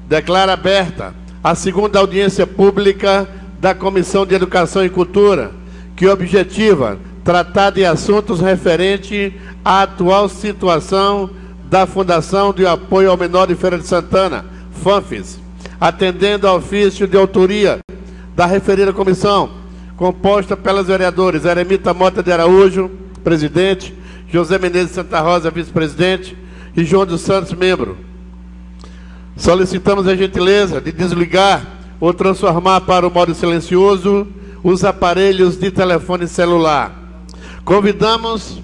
Declara aberta a segunda audiência pública da Comissão de Educação e Cultura, que objetiva tratar de assuntos referentes à atual situação da Fundação de Apoio ao Menor de Feira de Santana, FANFES, atendendo ao ofício de autoria da referida comissão, composta pelos vereadores Eremita Mota de Araújo, presidente, José Menezes Santa Rosa, vice-presidente, e João dos Santos, membro. Solicitamos a gentileza de desligar ou transformar para o modo silencioso os aparelhos de telefone celular. Convidamos,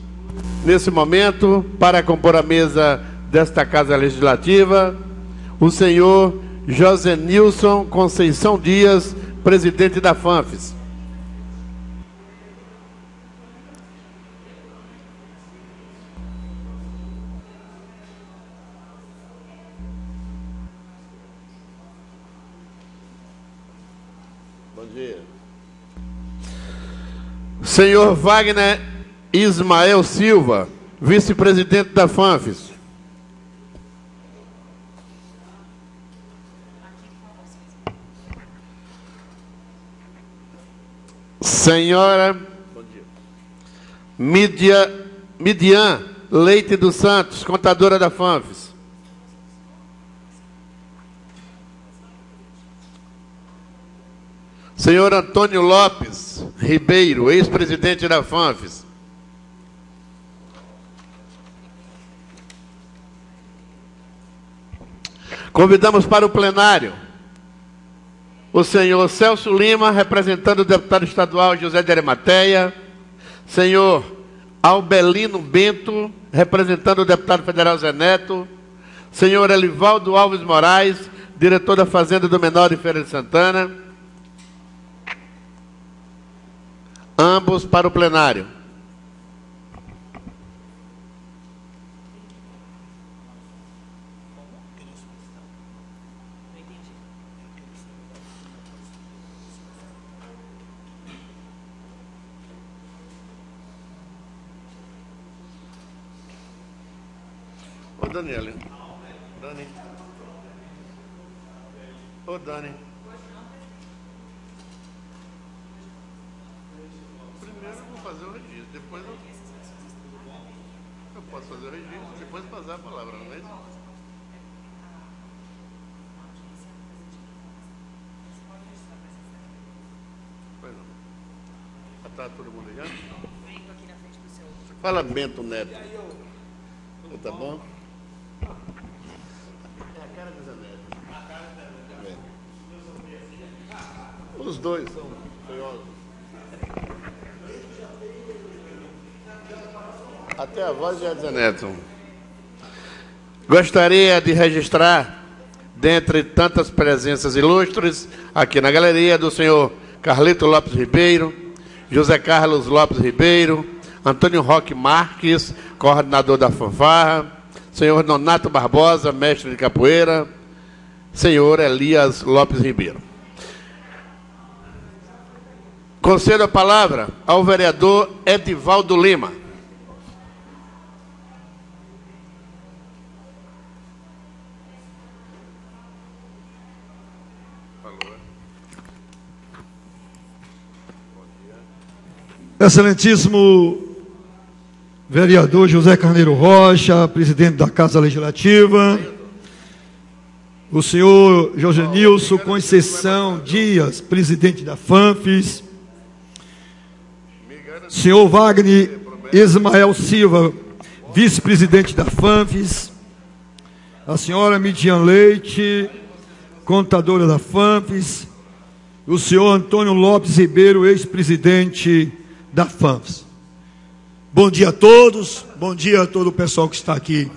nesse momento, para compor a mesa desta Casa Legislativa, o senhor José Nilson Conceição Dias, presidente da FANFES. Bom dia. Senhor Wagner Ismael Silva, vice-presidente da FANFES. Senhora Midian Leite dos Santos, contadora da FANFES. Senhor Antônio Lopes Ribeiro, ex-presidente da FANFES. Convidamos para o plenário o senhor Celso Lima, representando o deputado estadual José de Arimateia, senhor Albelino Bento, representando o deputado federal Zé Neto, senhor Elivaldo Alves Moraes, diretor da Fazenda do Menor de Feira de Santana, ambos para o plenário. Ô, Daniela. Dani. Ô, Dani. Primeiro eu vou fazer o registro, depois eu posso fazer o registro, depois passar a palavra, não é isso? Pois não. Já está todo mundo ligado? Fala Bento Neto. Tá bom? É a cara do Zé Neto. Os dois são feiosos. Até a voz já é Zé Neto. Gostaria de registrar, dentre tantas presenças ilustres, aqui na galeria, do senhor Carlito Lopes Ribeiro, José Carlos Lopes Ribeiro, Antônio Roque Marques, coordenador da fanfarra, senhor Nonato Barbosa, mestre de capoeira, senhor Elias Lopes Ribeiro. Concedo a palavra ao vereador Edivaldo Lima. Excelentíssimo vereador José Carneiro Rocha, presidente da Casa Legislativa, o senhor José Nilson Conceição Dias, presidente da FANFES, senhor Wagner Ismael Silva, vice-presidente da FANFES, a senhora Midian Leite, contadora da FANFES, o senhor Antônio Lopes Ribeiro, ex-presidente da FANFES. Bom dia a todos, bom dia a todo o pessoal que está aqui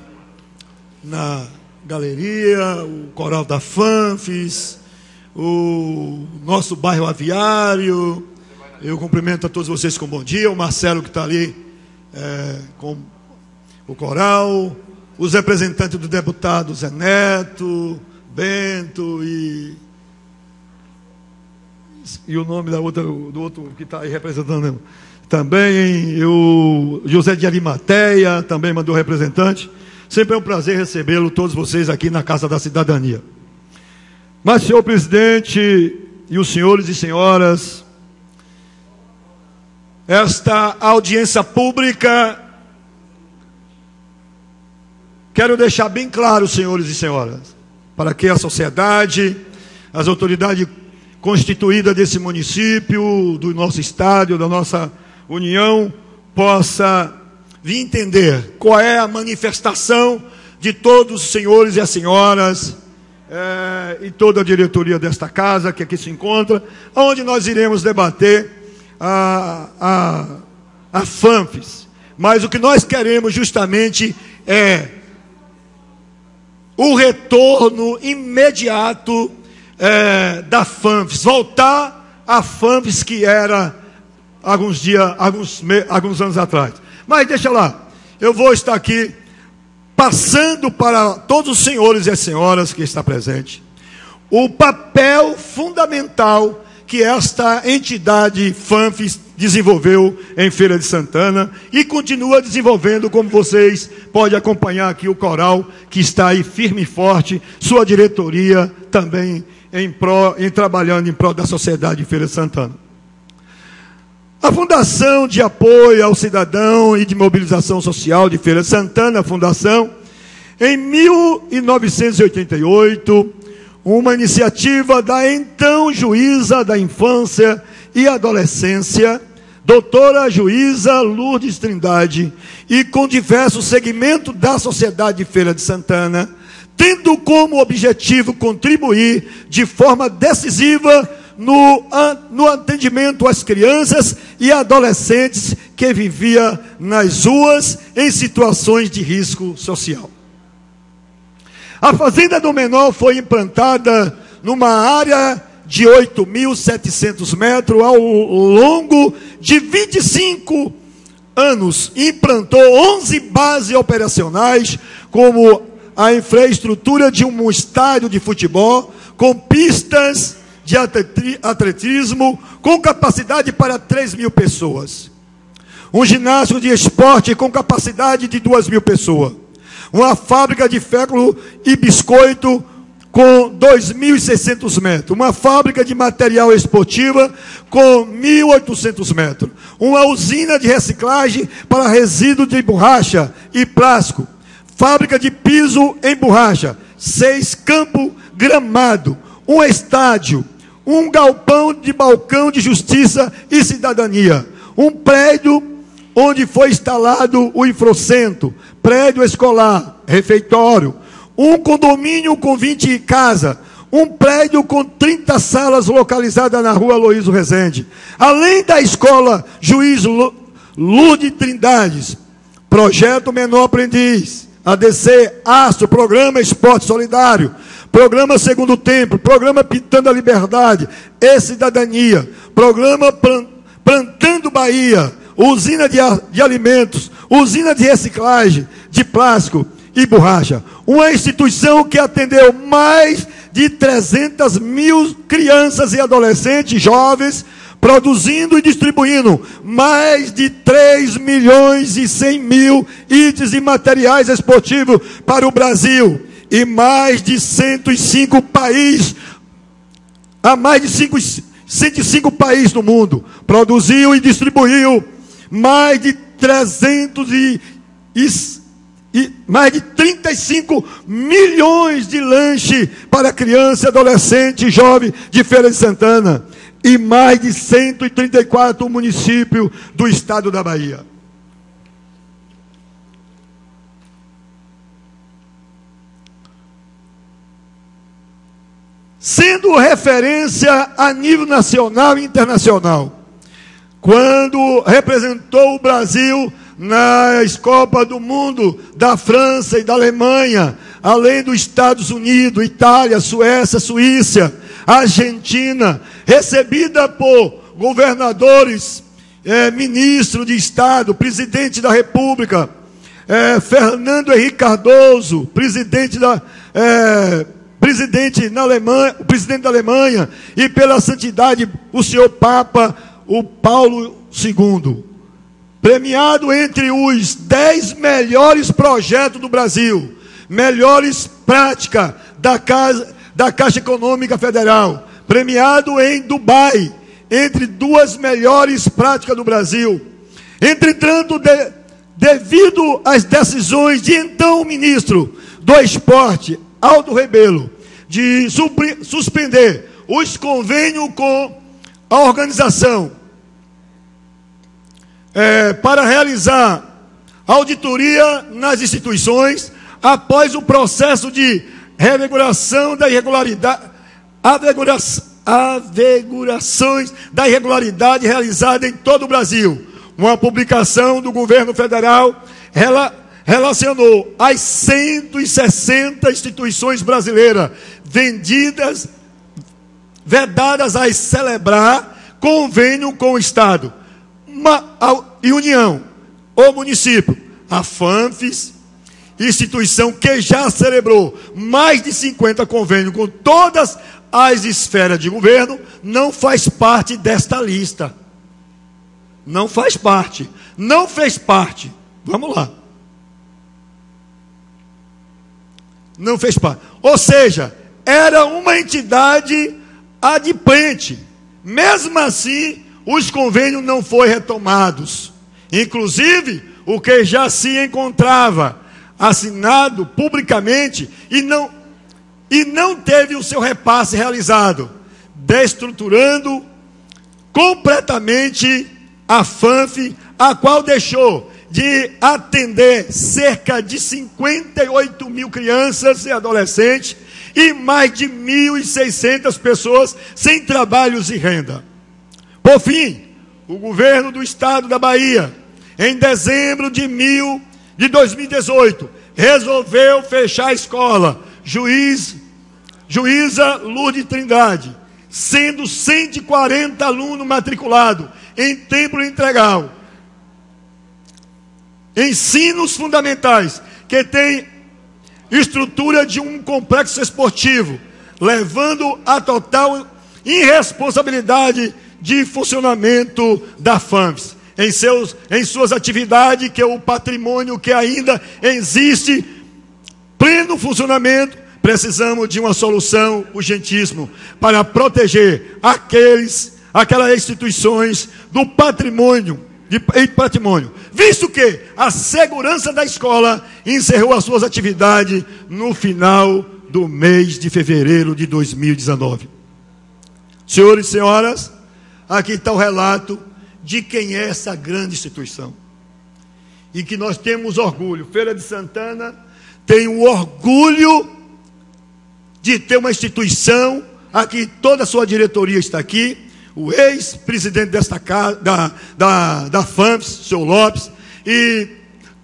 na galeria, o coral da FANFES, o nosso bairro aviário. Eu cumprimento a todos vocês com bom dia, o Marcelo que está ali com o coral, os representantes do deputado Zé Neto, Bento e o nome do outro que está aí representando também, o José de Arimateia também mandou representante. Sempre é um prazer recebê-lo, todos vocês aqui na Casa da Cidadania. Mas, senhor presidente e os senhores e senhoras, esta audiência pública, quero deixar bem claro, senhores e senhoras, para que a sociedade, as autoridades constituídas desse município, do nosso estado, da nossa União, possa vir entender qual é a manifestação de todos os senhores e as senhoras e toda a diretoria desta casa que aqui se encontra, onde nós iremos debater a FANFES. Mas o que nós queremos justamente é o retorno imediato da FANFES, voltar à FANFES que era alguns anos atrás. Mas deixa lá, eu vou estar aqui passando para todos os senhores e as senhoras que estão presentes o papel fundamental que esta entidade FANFES desenvolveu em Feira de Santana e continua desenvolvendo, como vocês podem acompanhar aqui o coral que está aí firme e forte, sua diretoria também trabalhando em prol da sociedade de Feira de Santana. A Fundação de Apoio ao Cidadão e de Mobilização Social de Feira de Santana, a Fundação, em 1988, uma iniciativa da então juíza da infância e adolescência, doutora juíza Lourdes Trindade, e com diversos segmentos da sociedade de Feira de Santana, tendo como objetivo contribuir de forma decisiva no atendimento às crianças e adolescentes que viviam nas ruas em situações de risco social. A Fazenda do Menor foi implantada numa área de 8.700 metros ao longo de 25 anos. Implantou 11 bases operacionais, como a infraestrutura de um estádio de futebol, com pistas de atletismo, com capacidade para 3.000 pessoas. Um ginásio de esporte com capacidade de 2.000 pessoas. Uma fábrica de fécula e biscoito com 2.600 metros. Uma fábrica de material esportiva com 1.800 metros. Uma usina de reciclagem para resíduos de borracha e plástico. Fábrica de piso em borracha. 6 campos gramados. Um estádio. Um galpão de balcão de justiça e cidadania. Um prédio onde foi instalado o infracentro. Prédio escolar, refeitório, um condomínio com 20 casas, um prédio com 30 salas localizadas na rua Aloysio Rezende, além da escola Juiz Lourdes Trindade, Projeto Menor Aprendiz, ADC, Astro, Programa Esporte Solidário, Programa Segundo Tempo, Programa Pitando a Liberdade e Cidadania, Programa Plantando Bahia, usina de alimentos, usina de reciclagem, de plástico e borracha. Uma instituição que atendeu mais de 300.000 crianças e adolescentes jovens, produzindo e distribuindo mais de 3.100.000 itens e materiais esportivos para o Brasil e mais de 105 países, mais de 105 países no mundo. Produziu e distribuiu mais de 35 milhões de lanche para criança, adolescente e jovem de Feira de Santana e mais de 134 municípios do estado da Bahia. Sendo referência a nível nacional e internacional, quando representou o Brasil nas Copas do Mundo da França e da Alemanha, além dos Estados Unidos, Itália, Suécia, Suíça, Argentina, recebida por governadores, ministro de Estado, presidente da República, Fernando Henrique Cardoso, presidente da Alemanha, e pela santidade, o senhor Papa, o Paulo II, premiado entre os 10 melhores projetos do Brasil, melhores práticas da Caixa Econômica Federal, premiado em Dubai, entre 2 melhores práticas do Brasil. Entretanto, devido às decisões de então ministro do Esporte, Aldo Rebelo, de suspender os convênios com a organização para realizar auditoria nas instituições, após o processo de revigoração da irregularidade, averigurações da irregularidade realizada em todo o Brasil. Uma publicação do governo federal relacionou as 160 instituições brasileiras vedadas a celebrar convênio com o Estado e União, ou município. A FANFES, instituição que já celebrou mais de 50 convênios com todas as esferas de governo, não faz parte desta lista. Não faz parte. Não fez parte. Vamos lá. Não fez parte. Ou seja, era uma entidade adimplente. Mesmo assim, os convênios não foram retomados. Inclusive, o que já se encontrava assinado publicamente e não teve o seu repasse realizado, destruturando completamente a FANF, a qual deixou de atender cerca de 58 mil crianças e adolescentes e mais de 1.600 pessoas sem trabalhos e renda. Por fim, o governo do estado da Bahia, em dezembro de 2018, resolveu fechar a escola Juíza Lourdes Trindade, sendo 140 alunos matriculados em tempo integral. Ensinos fundamentais, que tem estrutura de um complexo esportivo, levando a total irresponsabilidade de funcionamento da FANFES. Em suas atividades, que é o patrimônio que ainda existe, pleno funcionamento, precisamos de uma solução urgentíssima para proteger aquelas instituições do patrimônio, visto que a segurança da escola encerrou as suas atividades no final do mês de fevereiro de 2019. Senhores e senhoras, aqui está o relato de quem é essa grande instituição. E que nós temos orgulho. Feira de Santana tem o orgulho de ter uma instituição, aqui toda a sua diretoria está aqui, o ex-presidente desta casa, da FANFES, o senhor Lopes, e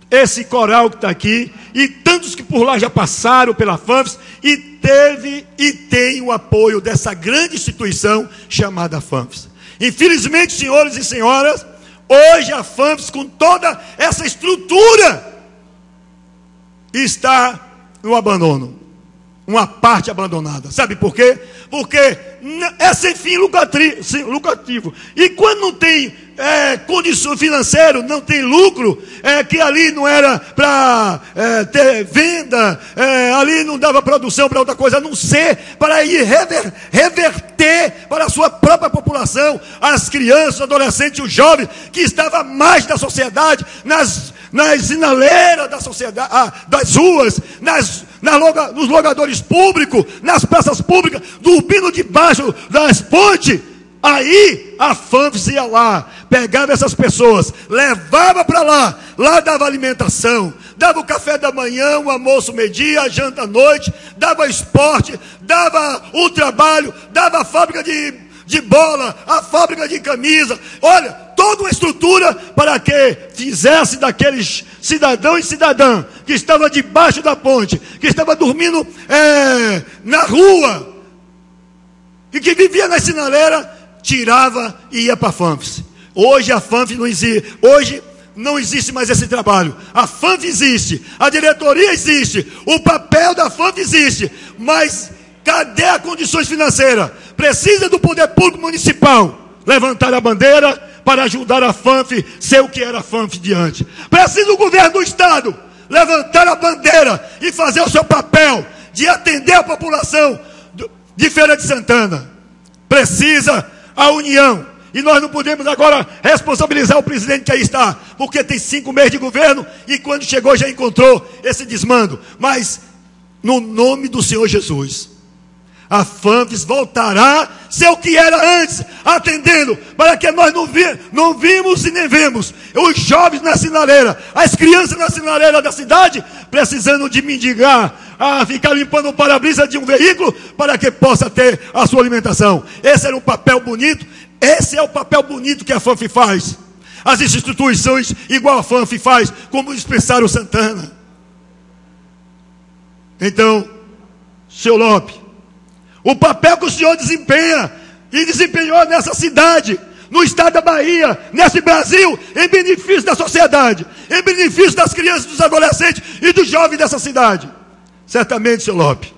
esse coral que está aqui, e tantos que por lá já passaram pela FANFES, e teve e tem o apoio dessa grande instituição chamada FANFES. Infelizmente, senhores e senhoras, hoje a FANFES, com toda essa estrutura, está no abandono. Uma parte abandonada. Sabe por quê? Porque é sem fim lucrativo. E quando não tem condição financeira, não tem lucro, que ali não era para ter venda, ali não dava produção para outra coisa, a não ser para ir reverter para a sua própria população, as crianças, os adolescentes, os jovens, que estavam mais da sociedade, nas sinaleiras da sociedade, das ruas, nos logadores públicos, nas praças públicas, dormindo debaixo das pontes. Aí a FANFES ia lá, pegava essas pessoas, levava para lá dava alimentação, dava o café da manhã, o almoço meio-dia, a janta à noite, dava esporte, dava o trabalho, dava a fábrica de bola, a fábrica de camisa, olha, toda uma estrutura para que fizesse daqueles cidadão e cidadã que estava debaixo da ponte, que estava dormindo na rua e que vivia na sinaleira, tirava e ia para a FANFES. Hoje a FANFES não existe, hoje não existe mais esse trabalho. A FANFES existe, a diretoria existe, o papel da FANFES existe, mas cadê as condições financeiras? Precisa do poder público municipal levantar a bandeira para ajudar a FANFES ser o que era a FANFES de antes. Precisa o governo do estado levantar a bandeira e fazer o seu papel de atender a população de Feira de Santana precisa a união. E nós não podemos agora responsabilizar o presidente que aí está, porque tem 5 meses de governo e quando chegou já encontrou esse desmando. Mas, no nome do Senhor Jesus, a FANFES voltará a ser o que era antes, atendendo, para que nós não vimos e nem vemos os jovens na sinaleira, as crianças na sinaleira da cidade, precisando de mendigar, a ficar limpando o para-brisa de um veículo, para que possa ter a sua alimentação. Esse era um papel bonito. Esse é o papel bonito que a FANFES faz. As instituições igual a FANFES faz, como o Dispensário Santana. Então, senhor Lopes, o papel que o senhor desempenha e desempenhou nessa cidade, no estado da Bahia, nesse Brasil, em benefício da sociedade, em benefício das crianças, dos adolescentes e dos jovens dessa cidade. Certamente, senhor Lopes,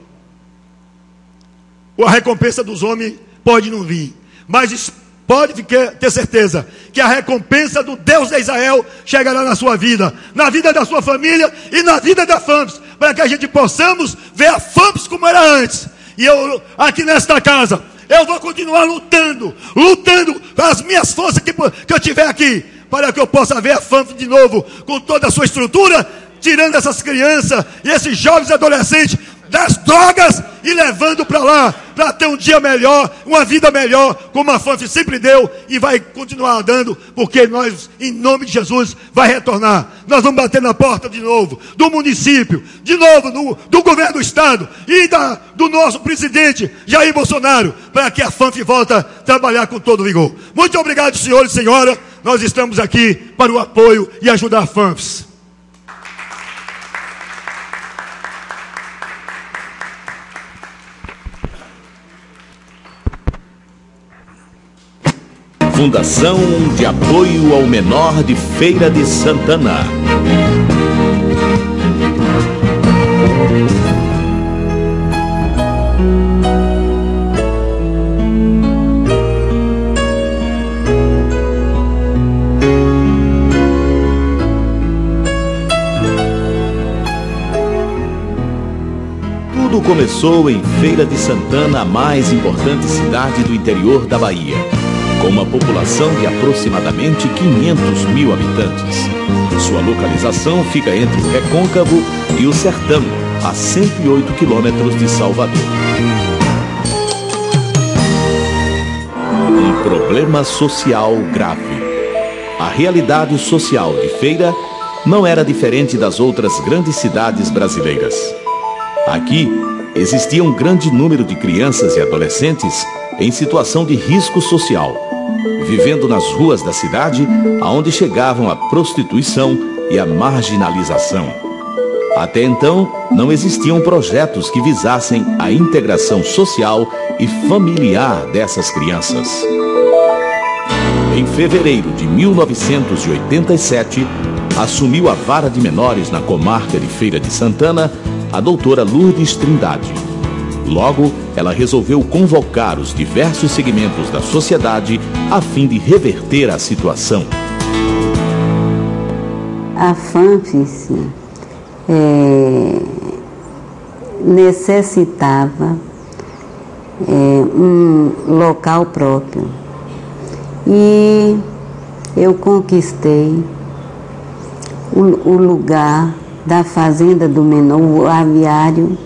a recompensa dos homens pode não vir, mas pode ter certeza que a recompensa do Deus de Israel chegará na sua vida, na vida da sua família e na vida da FANFES, para que a gente possamos ver a FANFES como era antes. E eu, aqui nesta casa, eu vou continuar lutando com as minhas forças que eu tiver aqui, para que eu possa ver a FANFES de novo, com toda a sua estrutura, tirando essas crianças e esses jovens adolescentes das drogas e levando para lá, para ter um dia melhor, uma vida melhor, como a FANFES sempre deu e vai continuar dando, porque nós, em nome de Jesus, vai retornar. Nós vamos bater na porta de novo, do município, de novo, do governo do estado e do nosso presidente, Jair Bolsonaro, para que a FANFES volte a trabalhar com todo vigor. Muito obrigado, senhores e senhora. Nós estamos aqui para o apoio e ajudar a FANFES. Fundação de Apoio ao Menor de Feira de Santana. Tudo começou em Feira de Santana, a mais importante cidade do interior da Bahia, com uma população de aproximadamente 500 mil habitantes. Sua localização fica entre o Recôncavo e o Sertão, a 108 quilômetros de Salvador. Um problema social grave. A realidade social de Feira não era diferente das outras grandes cidades brasileiras. Aqui existia um grande número de crianças e adolescentes em situação de risco social, vivendo nas ruas da cidade, aonde chegavam a prostituição e a marginalização. Até então, não existiam projetos que visassem a integração social e familiar dessas crianças. Em fevereiro de 1987, assumiu a vara de menores na comarca de Feira de Santana a doutora Lourdes Trindade. Logo, ela resolveu convocar os diversos segmentos da sociedade a fim de reverter a situação. A FANFES necessitava um local próprio. E eu conquistei o lugar da Fazenda do Menor, o aviário,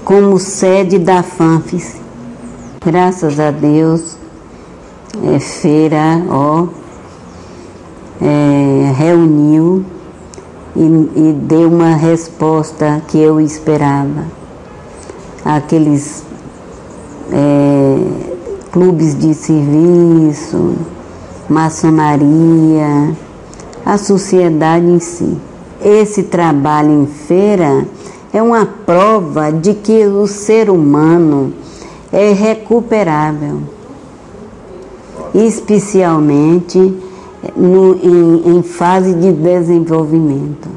como sede da FANFES. Graças a Deus, Feira reuniu e deu uma resposta que eu esperava. Aqueles clubes de serviço, maçonaria, a sociedade em si. Esse trabalho em Feira é uma prova de que o ser humano é recuperável, especialmente em fase de desenvolvimento.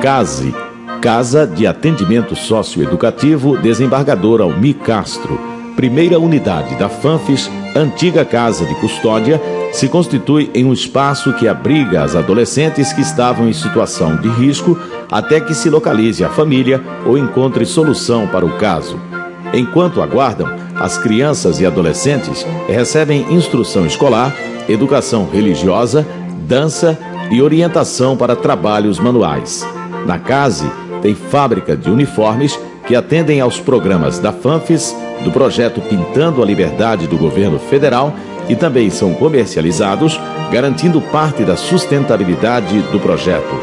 CASE, Casa de Atendimento Socioeducativo, desembargador Almir Castro, primeira unidade da FANFES, antiga casa de custódia, se constitui em um espaço que abriga as adolescentes que estavam em situação de risco até que se localize a família ou encontre solução para o caso. Enquanto aguardam, as crianças e adolescentes recebem instrução escolar, educação religiosa, dança e orientação para trabalhos manuais. Na CASE, tem fábrica de uniformes que atendem aos programas da FANFES, do projeto Pintando a Liberdade do Governo Federal e também são comercializados, garantindo parte da sustentabilidade do projeto.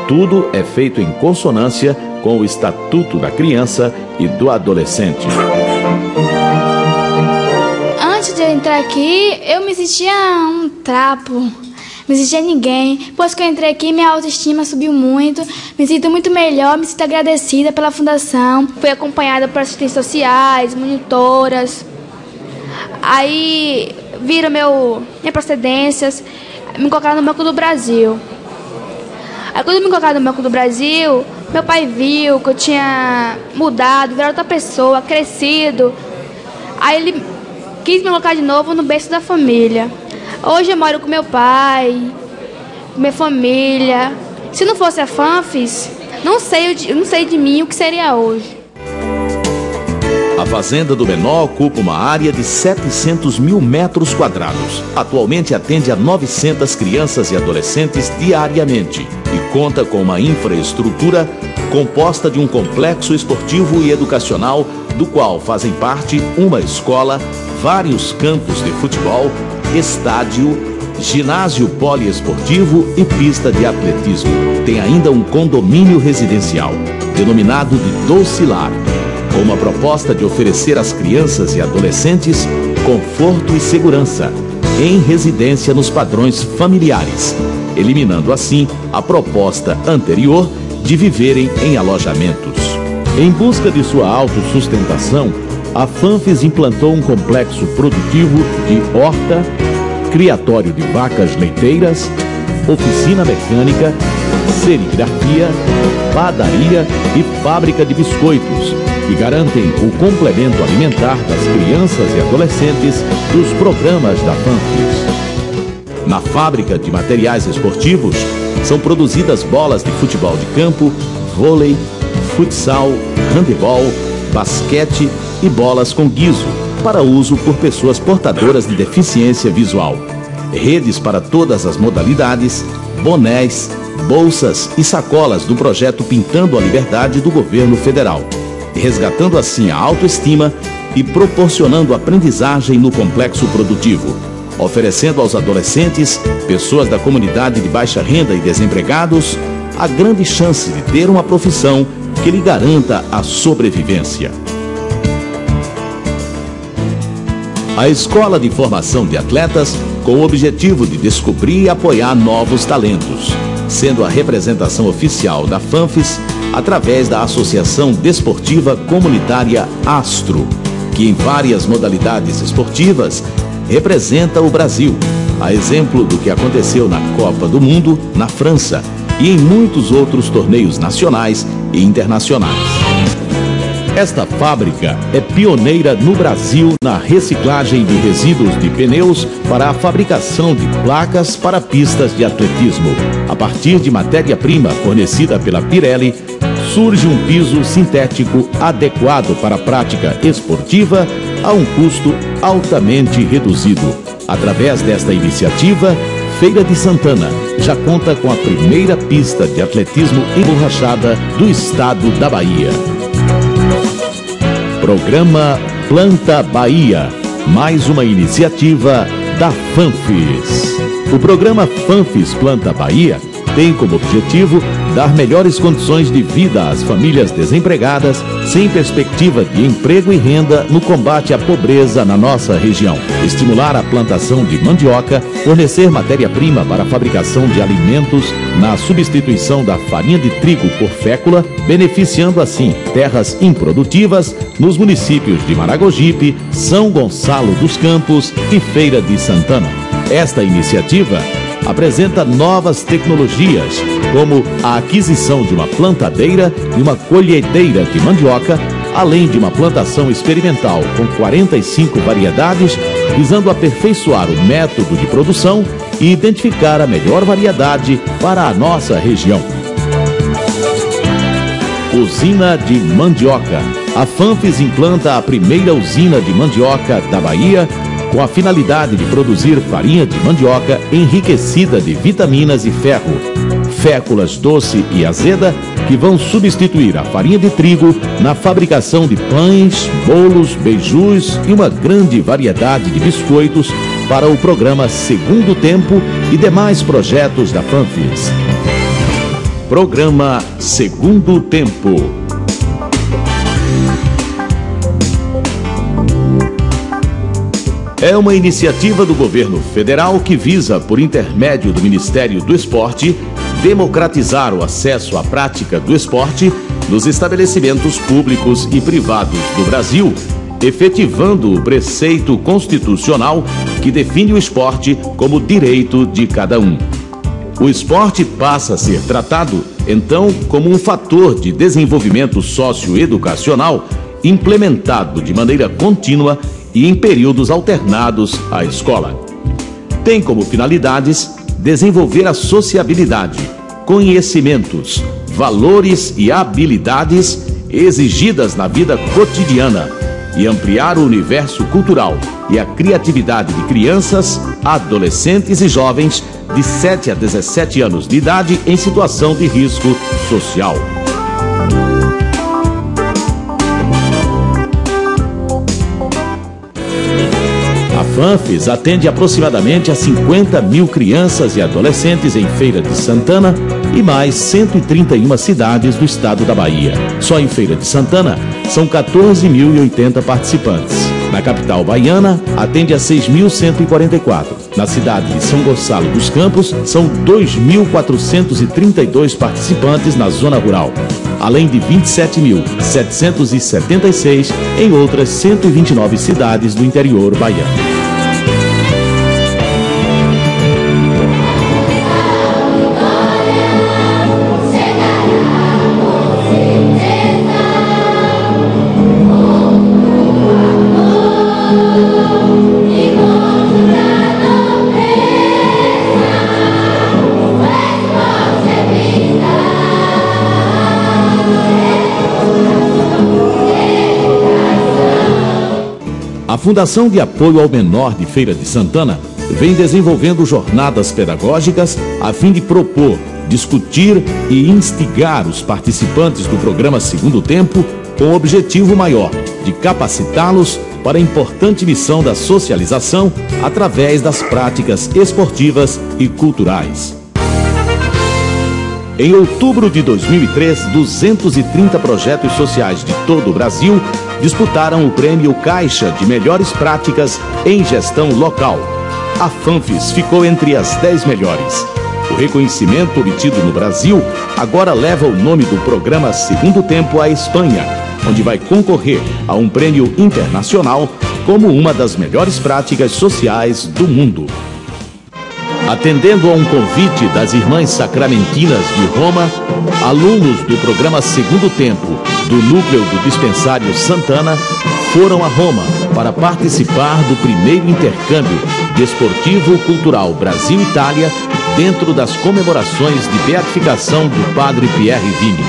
Tudo é feito em consonância com o Estatuto da Criança e do Adolescente. Antes de eu entrar aqui, eu me sentia um trapo. Não existia ninguém. Depois que eu entrei aqui, minha autoestima subiu muito. Me sinto muito melhor, me sinto agradecida pela fundação. Fui acompanhada por assistentes sociais, monitoras. Aí viram minhas procedências, me colocaram no Banco do Brasil. Aí quando me colocaram no Banco do Brasil, meu pai viu que eu tinha mudado, virado outra pessoa, crescido. Aí ele quis me colocar de novo no berço da família. Hoje eu moro com meu pai, com minha família. Se não fosse a FANFES, não sei de mim o que seria hoje. A Fazenda do Menor ocupa uma área de 700 mil metros quadrados. Atualmente atende a 900 crianças e adolescentes diariamente e conta com uma infraestrutura composta de um complexo esportivo e educacional, do qual fazem parte uma escola, vários campos de futebol, estádio, ginásio poliesportivo e pista de atletismo. Tem ainda um condomínio residencial, denominado de Doce Lar, com uma proposta de oferecer às crianças e adolescentes conforto e segurança, em residência nos padrões familiares, eliminando assim a proposta anterior de viverem em alojamentos. Em busca de sua autossustentação, a FANFES implantou um complexo produtivo de horta, criatório de vacas leiteiras, oficina mecânica, serigrafia, padaria e fábrica de biscoitos, que garantem o complemento alimentar das crianças e adolescentes dos programas da FANFES. Na fábrica de materiais esportivos, são produzidas bolas de futebol de campo, vôlei, futsal, handebol, basquete e bolas com guiso, para uso por pessoas portadoras de deficiência visual. Redes para todas as modalidades, bonés, bolsas e sacolas do projeto Pintando a Liberdade do Governo Federal, resgatando assim a autoestima e proporcionando aprendizagem no complexo produtivo, oferecendo aos adolescentes, pessoas da comunidade de baixa renda e desempregados, a grande chance de ter uma profissão que lhe garanta a sobrevivência. A Escola de Formação de Atletas, com o objetivo de descobrir e apoiar novos talentos, sendo a representação oficial da FANFES através da Associação Desportiva Comunitária Astro, que em várias modalidades esportivas representa o Brasil, a exemplo do que aconteceu na Copa do Mundo, na França, e em muitos outros torneios nacionais e internacionais. Esta fábrica é pioneira no Brasil na reciclagem de resíduos de pneus para a fabricação de placas para pistas de atletismo. A partir de matéria-prima fornecida pela Pirelli, surge um piso sintético adequado para a prática esportiva a um custo altamente reduzido. Através desta iniciativa, Feira de Santana já conta com a primeira pista de atletismo emborrachada do estado da Bahia. Programa Planta Bahia, mais uma iniciativa da FANFES. O programa FANFES Planta Bahia tem como objetivo dar melhores condições de vida às famílias desempregadas, sem perspectiva de emprego e renda no combate à pobreza na nossa região. Estimular a plantação de mandioca, fornecer matéria-prima para a fabricação de alimentos na substituição da farinha de trigo por fécula, beneficiando assim terras improdutivas nos municípios de Maragogipe, São Gonçalo dos Campos e Feira de Santana. Esta iniciativa apresenta novas tecnologias, como a aquisição de uma plantadeira e uma colhedeira de mandioca, além de uma plantação experimental com 45 variedades, visando aperfeiçoar o método de produção e identificar a melhor variedade para a nossa região. usina de mandioca. A Fanfis implanta a primeira usina de mandioca da Bahia com a finalidade de produzir farinha de mandioca enriquecida de vitaminas e ferro, féculas doce e azeda que vão substituir a farinha de trigo na fabricação de pães, bolos, beijus e uma grande variedade de biscoitos para o programa Segundo Tempo e demais projetos da Fanfis. Programa Segundo Tempo. É uma iniciativa do governo federal que visa, por intermédio do Ministério do Esporte, democratizar o acesso à prática do esporte nos estabelecimentos públicos e privados do Brasil, efetivando o preceito constitucional que define o esporte como direito de cada um. O esporte passa a ser tratado, então, como um fator de desenvolvimento socioeducacional implementado de maneira contínua e em períodos alternados à escola. Tem como finalidades desenvolver a sociabilidade, conhecimentos, valores e habilidades exigidas na vida cotidiana e ampliar o universo cultural e a criatividade de crianças, adolescentes e jovens de 7 a 17 anos de idade em situação de risco social. A Fanfis atende aproximadamente a 50 mil crianças e adolescentes em Feira de Santana e mais 131 cidades do estado da Bahia. Só em Feira de Santana são 14.080 participantes. Na capital baiana, atende a 6.144. Na cidade de São Gonçalo dos Campos, são 2.432 participantes na zona rural, além de 27.776 em outras 129 cidades do interior baiano. A Fundação de Apoio ao Menor de Feira de Santana vem desenvolvendo jornadas pedagógicas a fim de propor, discutir e instigar os participantes do programa Segundo Tempo com o objetivo maior de capacitá-los para a importante missão da socialização através das práticas esportivas e culturais. Em outubro de 2003, 230 projetos sociais de todo o Brasil disputaram o prêmio Caixa de Melhores Práticas em Gestão Local. A Fanfis ficou entre as 10 melhores. O reconhecimento obtido no Brasil agora leva o nome do programa Segundo Tempo à Espanha, onde vai concorrer a um prêmio internacional como uma das melhores práticas sociais do mundo. Atendendo a um convite das Irmãs Sacramentinas de Roma, alunos do programa Segundo Tempo do núcleo do Dispensário Santana foram a Roma para participar do primeiro intercâmbio desportivo cultural Brasil-Itália dentro das comemorações de beatificação do Padre Pierre Vini.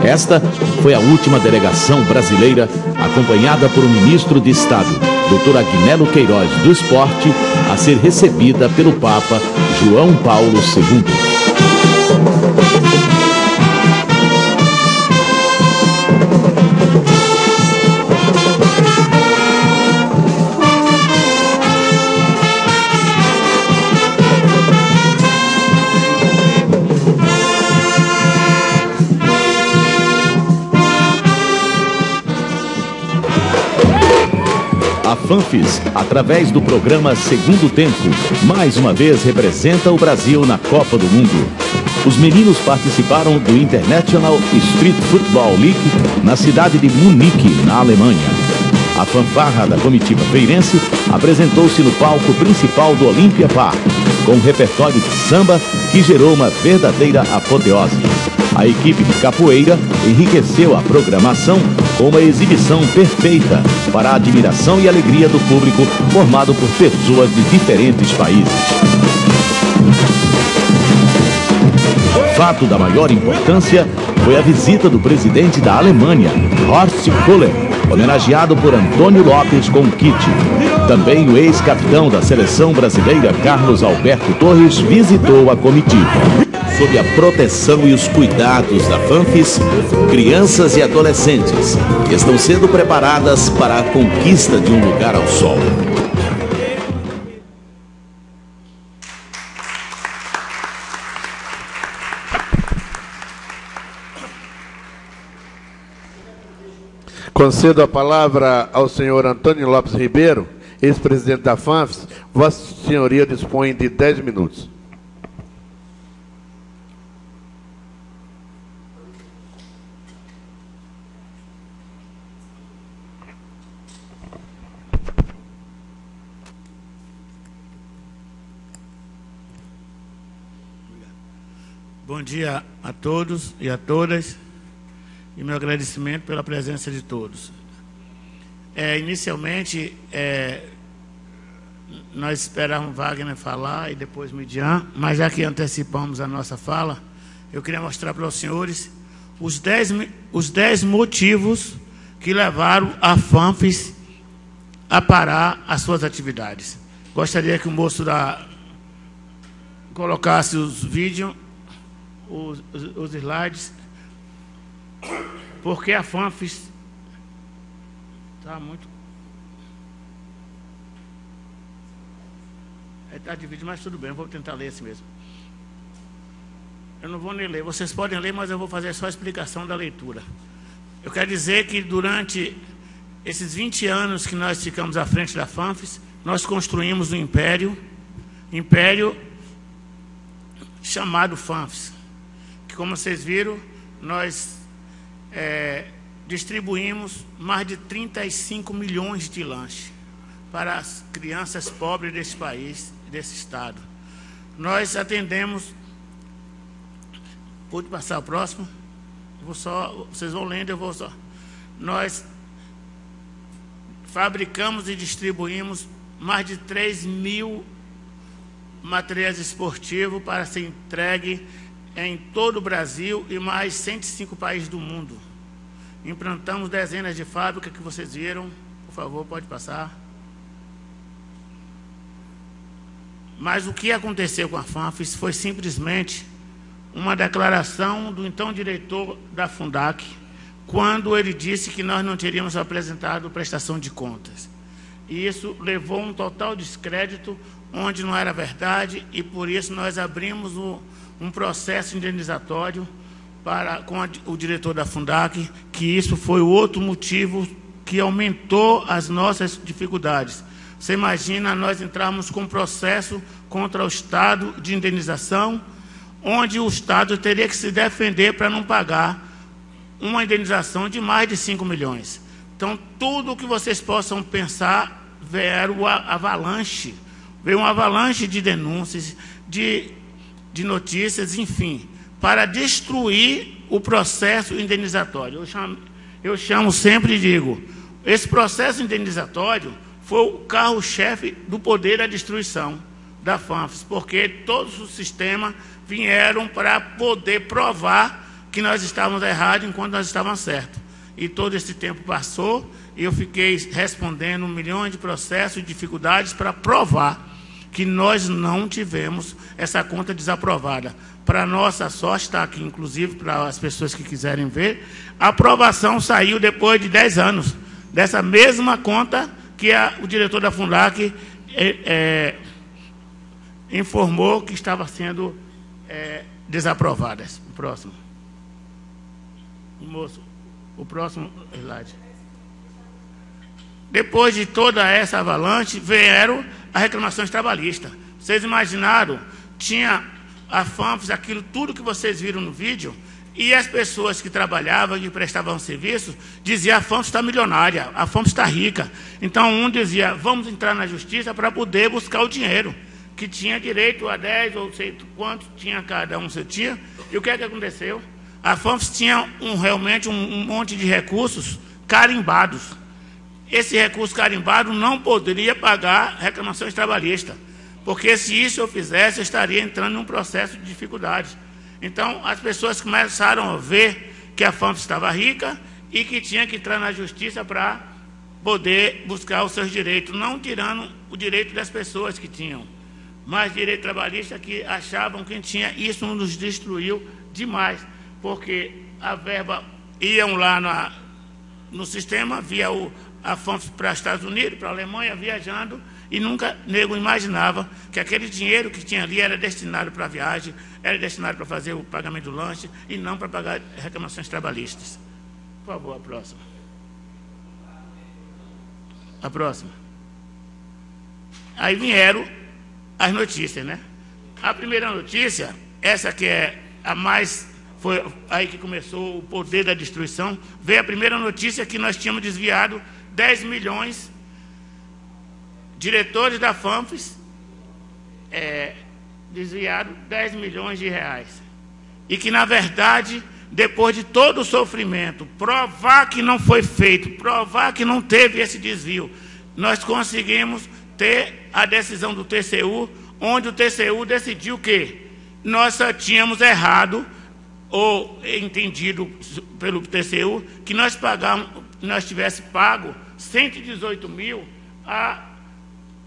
Esta foi a última delegação brasileira acompanhada por um ministro de Estado, Dr. Agnello Queiroz do Esporte, a ser recebida pelo Papa João Paulo II. A Fanfis, através do programa Segundo Tempo, mais uma vez representa o Brasil na Copa do Mundo. Os meninos participaram do International Street Football League na cidade de Munique, na Alemanha. A fanfarra da comitiva feirense apresentou-se no palco principal do Olympia Park, com um repertório de samba que gerou uma verdadeira apoteose. A equipe de capoeira enriqueceu a programação com uma exibição perfeita para a admiração e alegria do público formado por pessoas de diferentes países. Fato da maior importância foi a visita do presidente da Alemanha, Horst Köhler, homenageado por Antônio Lopes com kit. Também o ex-capitão da seleção brasileira, Carlos Alberto Torres, visitou a comitiva. Sob a proteção e os cuidados da Fanfis, crianças e adolescentes estão sendo preparadas para a conquista de um lugar ao sol. Concedo a palavra ao senhor Antônio Lopes Ribeiro, ex-presidente da Fanfis. Vossa Senhoria dispõe de 10 minutos. Bom dia a todos e a todas, e meu agradecimento pela presença de todos. Inicialmente, nós esperávamos Wagner falar e depois Midian, mas já que antecipamos a nossa fala, eu queria mostrar para os senhores os 10 motivos que levaram a Fanfis a parar as suas atividades. Gostaria que o moço colocasse os vídeos, os slides, porque a Fanfis está muito... Está dividido, mas tudo bem, eu vou tentar ler assim mesmo. Eu não vou nem ler, vocês podem ler, mas eu vou fazer só a explicação da leitura. Eu quero dizer que durante esses 20 anos que nós ficamos à frente da Fanfis, nós construímos um império chamado Fanfis, que, como vocês viram, nós distribuímos mais de 35 milhões de lanches para as crianças pobres desse país, desse estado. Nós atendemos... Pode passar o próximo? Vocês vão lendo, eu vou só... Nós fabricamos e distribuímos mais de 3 mil materiais esportivos para ser entregue em todo o Brasil e mais 105 países do mundo. Implantamos dezenas de fábricas que vocês viram. Por favor, pode passar. Mas o que aconteceu com a Fanfis foi simplesmente uma declaração do então diretor da Fundac, quando ele disse que nós não teríamos apresentado prestação de contas. E isso levou um total descrédito, onde não era verdade, e por isso nós abrimos um processo indenizatório com o diretor da Fundac, que isso foi o outro motivo que aumentou as nossas dificuldades. Você imagina nós entrarmos com um processo contra o Estado de indenização, onde o Estado teria que se defender para não pagar uma indenização de mais de 5 milhões. Então, tudo o que vocês possam pensar veio um avalanche de denúncias, de notícias, enfim, para destruir o processo indenizatório. Eu chamo sempre e digo, esse processo indenizatório foi o carro-chefe do poder da destruição da Fanfis, porque todos os sistemas vieram para poder provar que nós estávamos errados enquanto nós estávamos certos. E todo esse tempo passou e eu fiquei respondendo milhões de processos e dificuldades para provar que nós não tivemos essa conta desaprovada. Para nossa sorte, está aqui, inclusive, para as pessoas que quiserem ver, a aprovação saiu depois de 10 anos, dessa mesma conta que o diretor da Fundac informou que estava sendo desaprovada. O próximo. Moço, o próximo slide. Depois de toda essa avalanche, vieram as reclamações trabalhistas. Vocês imaginaram, tinha a Fanfis, aquilo tudo que vocês viram no vídeo, e as pessoas que trabalhavam, que prestavam serviço, diziam: a Fanfis está milionária, a Fanfis está rica. Então um dizia: vamos entrar na justiça para poder buscar o dinheiro, que tinha direito a 10 ou sei quanto, tinha cada um, tinha. E o que é que aconteceu? A Fanfis tinha realmente um monte de recursos carimbados. Esse recurso carimbado não poderia pagar reclamações trabalhistas, porque se isso eu fizesse, eu estaria entrando num processo de dificuldade. Então, as pessoas começaram a ver que a FANFES estava rica e que tinha que entrar na justiça para poder buscar os seus direitos, não tirando o direito das pessoas que tinham, mas direito trabalhista que achavam que tinha. Isso nos destruiu demais, porque a verba iam lá no sistema, via a FANFES para os Estados Unidos, para a Alemanha, viajando, e nunca nego imaginava que aquele dinheiro que tinha ali era destinado para a viagem, era destinado para fazer o pagamento do lanche e não para pagar reclamações trabalhistas. Por favor, a próxima. A próxima. Aí vieram as notícias, né? A primeira notícia, essa que é a mais... Foi aí que começou o poder da destruição. Veio a primeira notícia que nós tínhamos desviado 10 milhões, diretores da FANFES desviaram 10 milhões de reais. E que, na verdade, depois de todo o sofrimento, provar que não foi feito, provar que não teve esse desvio, nós conseguimos ter a decisão do TCU, onde o TCU decidiu que nós só tínhamos errado, ou entendido pelo TCU, que nós tivesse pago 118 mil a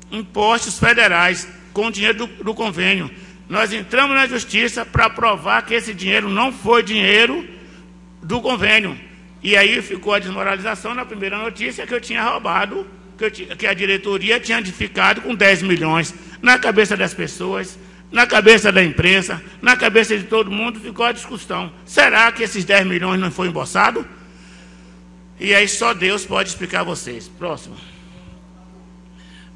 impostos federais com o dinheiro do convênio. Nós entramos na justiça para provar que esse dinheiro não foi dinheiro do convênio. E aí ficou a desmoralização na primeira notícia, que eu tinha roubado, que a diretoria tinha ficado com 10 milhões. Na cabeça das pessoas, na cabeça da imprensa, na cabeça de todo mundo, ficou a discussão. Será que esses 10 milhões não foi embolsado? E aí só Deus pode explicar a vocês. Próximo.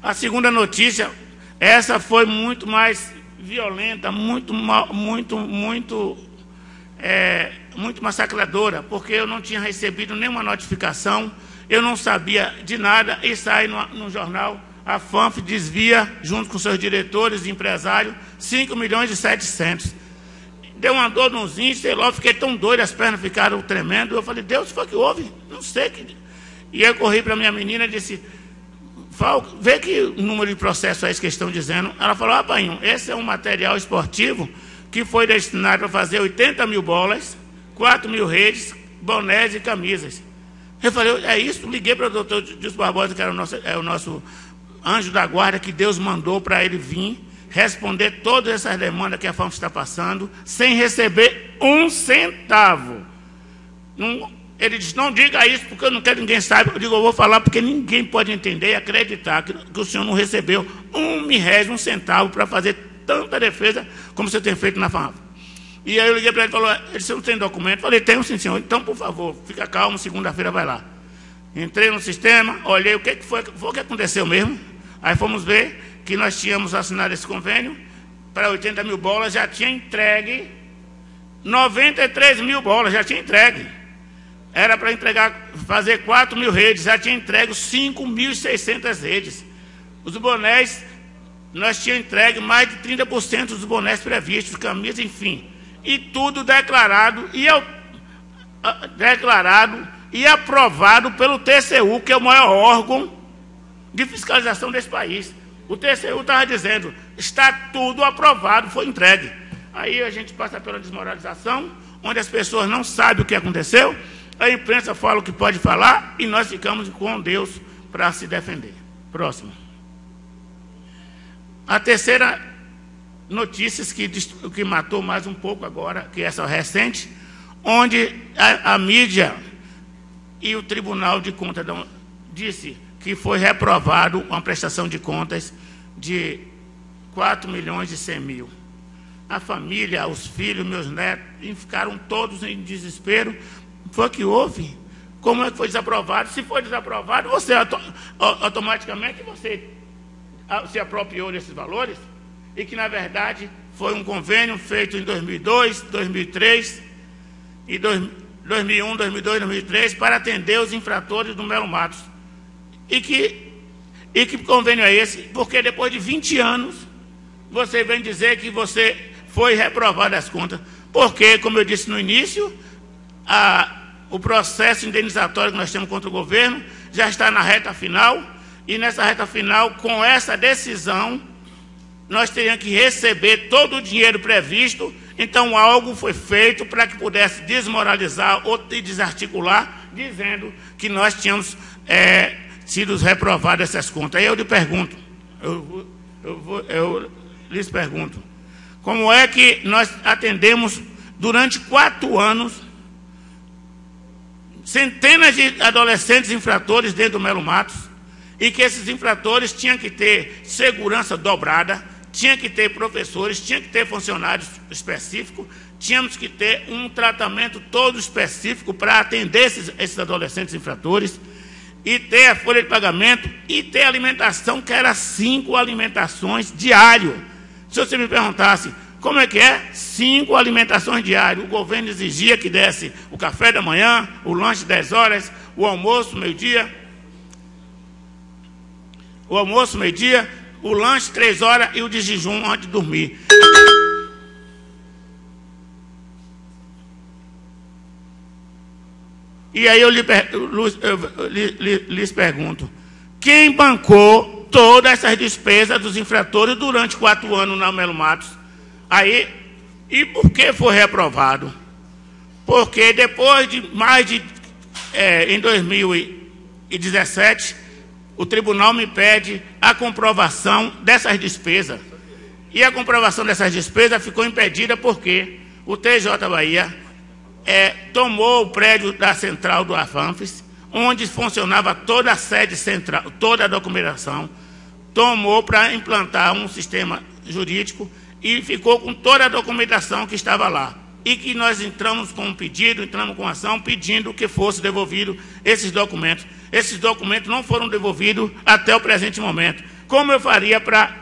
A segunda notícia, essa foi muito mais violenta, muito massacradora, porque eu não tinha recebido nenhuma notificação, eu não sabia de nada, e sai no jornal, a FANFES desvia, junto com seus diretores e empresários, 5 milhões e 700. Deu uma dor nos rins, sei lá, eu fiquei tão doido, as pernas ficaram tremendo. Eu falei, Deus, foi que houve? Não sei. E eu corri para minha menina e disse, vê que número de processo é esse que estão dizendo. Ela falou, rapainho, esse é um material esportivo que foi destinado para fazer 80 mil bolas, 4 mil redes, bonés e camisas. Eu falei, é isso? Liguei para o doutor Dilson Barbosa, que era o nosso anjo da guarda, que Deus mandou para ele vir responder todas essas demandas que a FANFES está passando, sem receber um centavo. Ele disse, não diga isso, porque eu não quero que ninguém saiba. Eu digo, eu vou falar porque ninguém pode entender e acreditar que o senhor não recebeu um centavo para fazer tanta defesa como você tem feito na FANFES. E aí eu liguei para ele e falou, você não tem documento? Eu falei, tenho sim, senhor. Então, por favor, fica calmo, segunda-feira vai lá. Entrei no sistema, olhei o que foi o que aconteceu mesmo. Aí fomos ver que nós tínhamos assinado esse convênio para 80 mil bolas, já tinha entregue 93 mil bolas, já tinha entregue. Era para entregar, fazer 4 mil redes, já tinha entregue 5.600 redes. Os bonés, nós tínhamos entregue mais de 30% dos bonés previstos, camisas, enfim. E tudo declarado e aprovado pelo TCU, que é o maior órgão de fiscalização desse país. O TCU estava dizendo, está tudo aprovado, foi entregue. Aí a gente passa pela desmoralização, onde as pessoas não sabem o que aconteceu, a imprensa fala o que pode falar e nós ficamos com Deus para se defender. Próximo. A terceira notícia que matou mais um pouco agora, que é essa recente, onde a mídia e o Tribunal de Contas disse que foi reprovado uma prestação de contas de 4 milhões e 100 mil. A família, os filhos, meus netos, ficaram todos em desespero. Foi o que houve? Como é que foi desaprovado? Se foi desaprovado, você automaticamente você se apropriou desses valores, e que, na verdade, foi um convênio feito em 2002, 2003, e 2001, 2002, 2003, para atender os infratores do Melo Matos. E que convênio é esse? Porque depois de 20 anos, você vem dizer que você foi reprovado as contas. Porque, como eu disse no início, o processo indenizatório que nós temos contra o governo já está na reta final, e nessa reta final, com essa decisão, nós teríamos que receber todo o dinheiro previsto Então, algo foi feito para que pudesse desmoralizar ou desarticular, dizendo que nós tínhamos sido reprovados essas contas. Aí eu lhe pergunto, eu lhes pergunto, como é que nós atendemos durante 4 anos centenas de adolescentes infratores dentro do Melo Matos, e que esses infratores tinham que ter segurança dobrada, tinha que ter professores, tinha que ter funcionários específicos, tínhamos que ter um tratamento todo específico para atender esses adolescentes infratores, e ter a folha de pagamento, e ter alimentação, que era 5 alimentações diárias. Se você me perguntasse, como é que é? 5 alimentações diárias. O governo exigia que desse o café da manhã, o lanche 10 horas, o almoço meio-dia, o lanche 3 horas e o de jejum antes de dormir. E aí eu lhes pergunto, quem bancou todas essas despesas dos infratores durante 4 anos na Melo Matos? Aí, e por que foi reprovado? Porque depois de em 2017, o tribunal me pede a comprovação dessas despesas. E a comprovação dessas despesas ficou impedida porque o TJ Bahia tomou o prédio da central do AFANFES, onde funcionava toda a sede central, toda a documentação, tomou para implantar um sistema jurídico e ficou com toda a documentação que estava lá. E que nós entramos com um pedido, entramos com ação, pedindo que fosse devolvido esses documentos. Esses documentos não foram devolvidos até o presente momento. Como eu faria para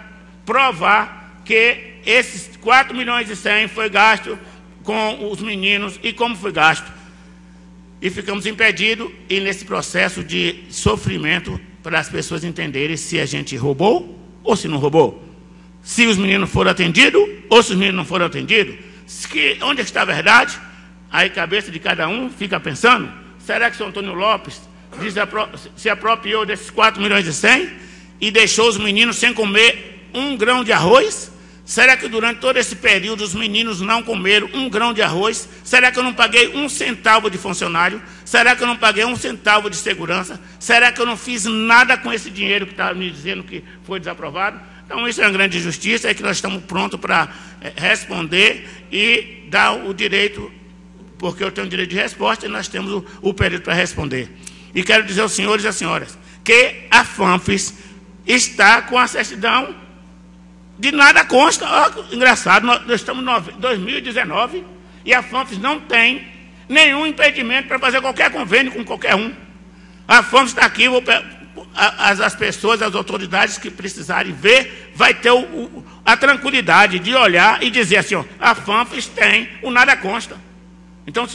provar que esses 4 milhões e 100 foi gasto com os meninos e como foi gasto? E ficamos impedidos, e nesse processo de sofrimento, para as pessoas entenderem se a gente roubou ou se não roubou. Se os meninos foram atendidos ou se os meninos não foram atendidos. Onde está a verdade? Aí a cabeça de cada um fica pensando, será que o Sr. Antônio Lopes se apropriou desses 4 milhões e 100 e deixou os meninos sem comer 1 grão de arroz? Será que durante todo esse período os meninos não comeram 1 grão de arroz? Será que eu não paguei 1 centavo de funcionário? Será que eu não paguei 1 centavo de segurança? Será que eu não fiz nada com esse dinheiro que está me dizendo que foi desaprovado? Então, isso é uma grande injustiça, é que nós estamos prontos para responder e dar o direito, porque eu tenho o direito de resposta e nós temos o período para responder. E quero dizer aos senhores e às senhoras que a FANFES está com a certidão de nada consta. Oh, engraçado, nós estamos em 2019 e a FANFES não tem nenhum impedimento para fazer qualquer convênio com qualquer um. A FANFES está aqui, as pessoas, as autoridades que precisarem ver, vai ter a tranquilidade de olhar e dizer assim, ó, a FANFES tem o nada consta. Então,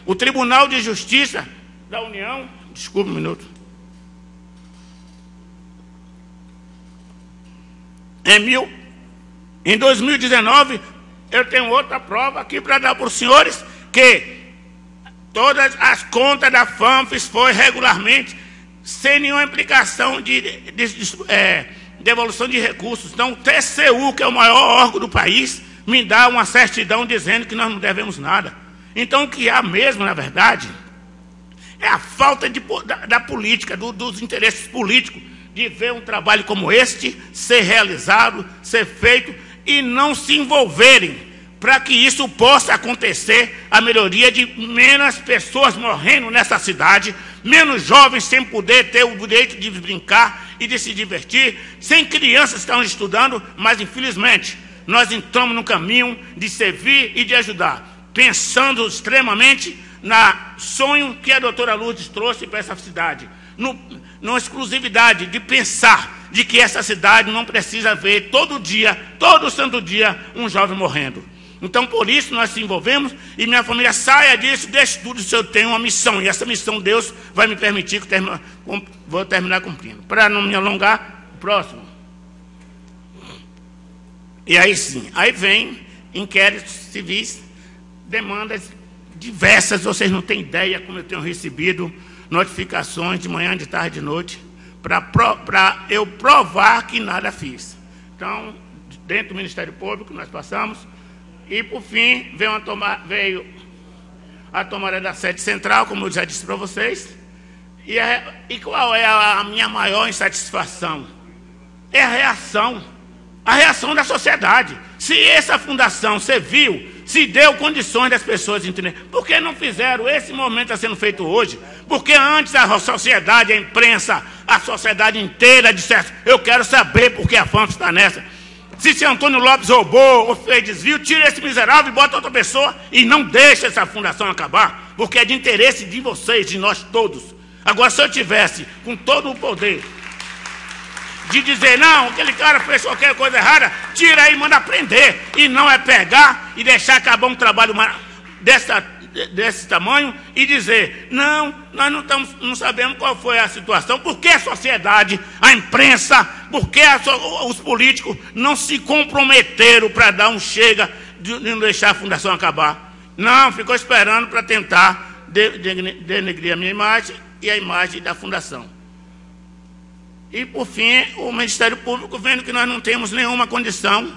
o Tribunal de Justiça da União, desculpe um minuto, em 2019, eu tenho outra prova aqui para dar para os senhores, que todas as contas da FANFES foi regularmente, sem nenhuma implicação de devolução de recursos. Então, o TCU, que é o maior órgão do país, me dá uma certidão dizendo que nós não devemos nada. Então, o que há mesmo, na verdade, é a falta da política, dos interesses políticos, de ver um trabalho como este ser realizado, ser feito, e não se envolverem para que isso possa acontecer, a melhoria de menos pessoas morrendo nessa cidade, menos jovens sem poder ter o direito de brincar e de se divertir, sem crianças que estão estudando, mas infelizmente nós entramos no caminho de servir e de ajudar, pensando extremamente na sonho que a doutora Lourdes trouxe para essa cidade, na exclusividade de pensar de que essa cidade não precisa ver todo dia, todo santo dia, um jovem morrendo. Então, por isso, nós se envolvemos e minha família saia disso, deixe tudo, se eu tenho uma missão. E essa missão, Deus vai me permitir que vou terminar cumprindo. Para não me alongar, próximo. E aí sim, aí vem inquéritos civis, demandas diversas, vocês não têm ideia como eu tenho recebido notificações de manhã, de tarde, de noite, para eu provar que nada fiz. Então, dentro do Ministério Público, nós passamos E, por fim, veio a tomada da sede central, como eu já disse para vocês. E qual é a minha maior insatisfação? É a reação da sociedade. Se essa fundação serviu, se deu condições das pessoas entenderem, por que não fizeram? Esse momento está sendo feito hoje. Porque antes a sociedade, a imprensa, a sociedade inteira dissesse: eu quero saber por que a FANFES está nessa. Se seu Antônio Lopes roubou ou fez desvio, tira esse miserável e bota outra pessoa e não deixa essa fundação acabar, porque é de interesse de vocês, de nós todos. Agora, se eu tivesse com todo o poder de dizer: não, aquele cara fez qualquer coisa errada, tira aí e manda prender, e não é pegar e deixar acabar um trabalho desse tamanho e dizer: não, nós não sabemos qual foi a situação, por que a sociedade, a imprensa, por que os políticos não se comprometeram para dar um chega de não deixar a fundação acabar. Não, ficou esperando para tentar denegrir a minha imagem e a imagem da fundação. E, por fim, o Ministério Público, vendo que nós não temos nenhuma condição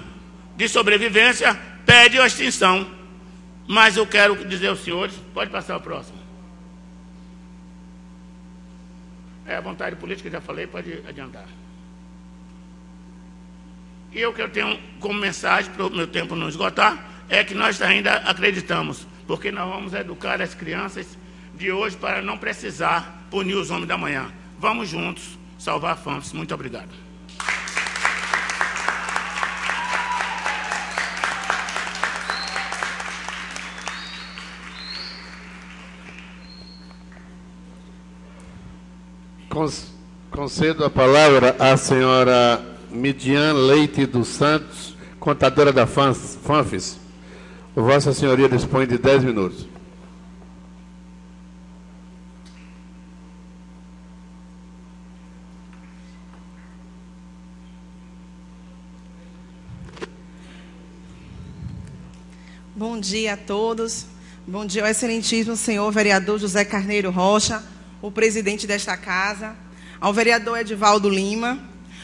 de sobrevivência, pede a extinção. Mas eu quero dizer aos senhores, pode passar o próximo. É a vontade política, já falei, pode adiantar. E o que eu tenho como mensagem, para o meu tempo não esgotar, é que nós ainda acreditamos, porque nós vamos educar as crianças de hoje para não precisar punir os homens da manhã. Vamos juntos salvar a FANFES. Muito obrigado. Concedo a palavra à senhora Midian Leite dos Santos, contadora da FANFES. Vossa Senhoria dispõe de 10 minutos. Bom dia a todos. Bom dia ao excelentíssimo senhor vereador José Carneiro Rocha, o presidente desta casa, ao vereador Edivaldo Lima,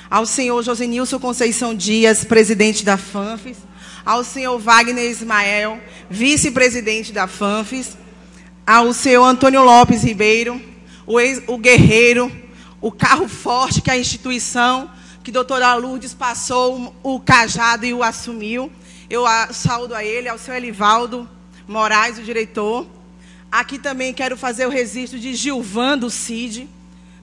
ao senhor Josenilson Conceição Dias, presidente da FANFES, ao senhor Wagner Ismael, vice-presidente da FANFES, ao senhor Antônio Lopes Ribeiro, o guerreiro, o carro forte que a instituição, que a doutora Lourdes passou o cajado e o assumiu. Eu saúdo a ele, ao senhor Elivaldo Moraes, o diretor. Aqui também quero fazer o registro de Gilvan do Cid,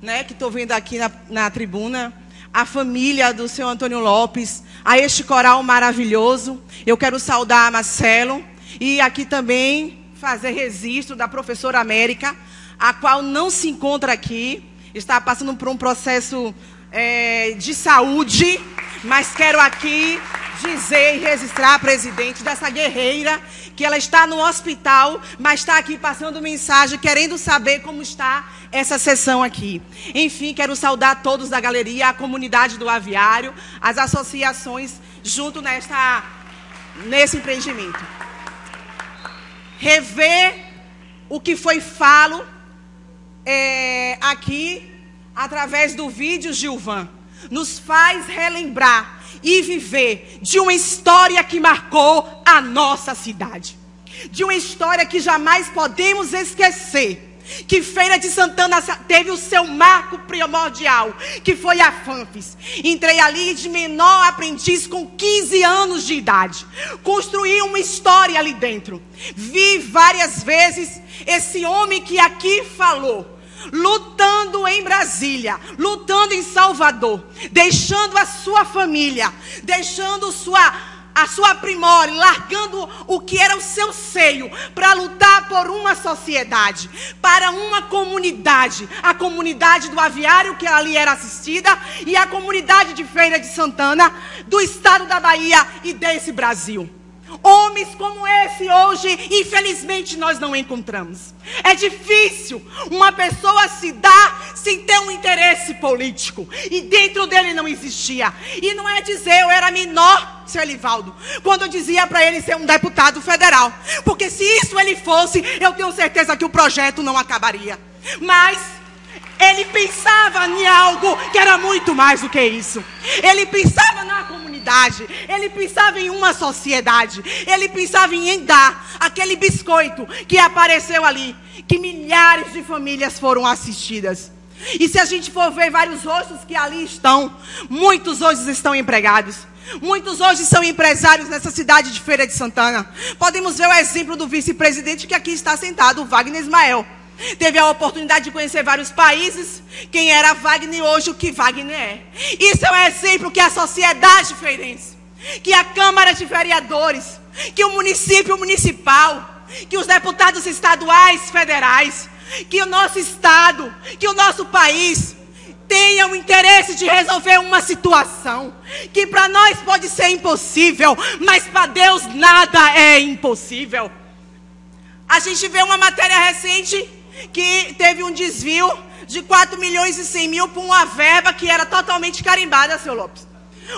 né, que estou vendo aqui na tribuna, a família do senhor Antônio Lopes, a este coral maravilhoso. Eu quero saudar a Marcelo e aqui também fazer registro da professora América, a qual não se encontra aqui, está passando por um processo de saúde, mas quero aqui dizer e registrar, presidente, dessa guerreira, que ela está no hospital, mas está aqui passando mensagem, querendo saber como está essa sessão aqui. Enfim, quero saudar todos da galeria, a comunidade do aviário, as associações junto nesse empreendimento. Rever o que foi falo aqui, através do vídeo Gilvan, nos faz relembrar e viver de uma história que marcou a nossa cidade. De uma história que jamais podemos esquecer. Que Feira de Santana teve o seu marco primordial, que foi a FANFES. Entrei ali de menor aprendiz com 15 anos de idade. Construí uma história ali dentro. Vi várias vezes esse homem que aqui falou, lutando em Brasília, lutando em Salvador, deixando a sua família, deixando a sua primore, largando o que era o seu seio, para lutar por uma sociedade, para uma comunidade, a comunidade do aviário que ali era assistida e a comunidade de Feira de Santana, do estado da Bahia e desse Brasil. Homens como esse hoje, infelizmente, nós não encontramos. É difícil uma pessoa se dar sem ter um interesse político. E dentro dele não existia. E não é dizer, eu era menor, seu Elivaldo, quando eu dizia para ele ser um deputado federal. Porque se isso ele fosse, eu tenho certeza que o projeto não acabaria. Mas ele pensava em algo que era muito mais do que isso. Ele pensava na comunidade. unidade, ele pensava em uma sociedade, ele pensava em dar aquele biscoito que apareceu ali, que milhares de famílias foram assistidas. E se a gente for ver vários rostos que ali estão, muitos hoje estão empregados. Muitos hoje são empresários nessa cidade de Feira de Santana. Podemos ver o exemplo do vice-presidente que aqui está sentado, o Wagner Ismael. Teve a oportunidade de conhecer vários países, quem era Wagner hoje, o que Wagner é. Isso é um exemplo que a sociedade feirense, que a Câmara de Vereadores, que o município municipal, que os deputados estaduais, federais, que o nosso estado, que o nosso país tenha o interesse de resolver uma situação que para nós pode ser impossível, mas para Deus nada é impossível. A gente vê uma matéria recente que teve um desvio de 4.100.000 por uma verba que era totalmente carimbada, seu Lopes.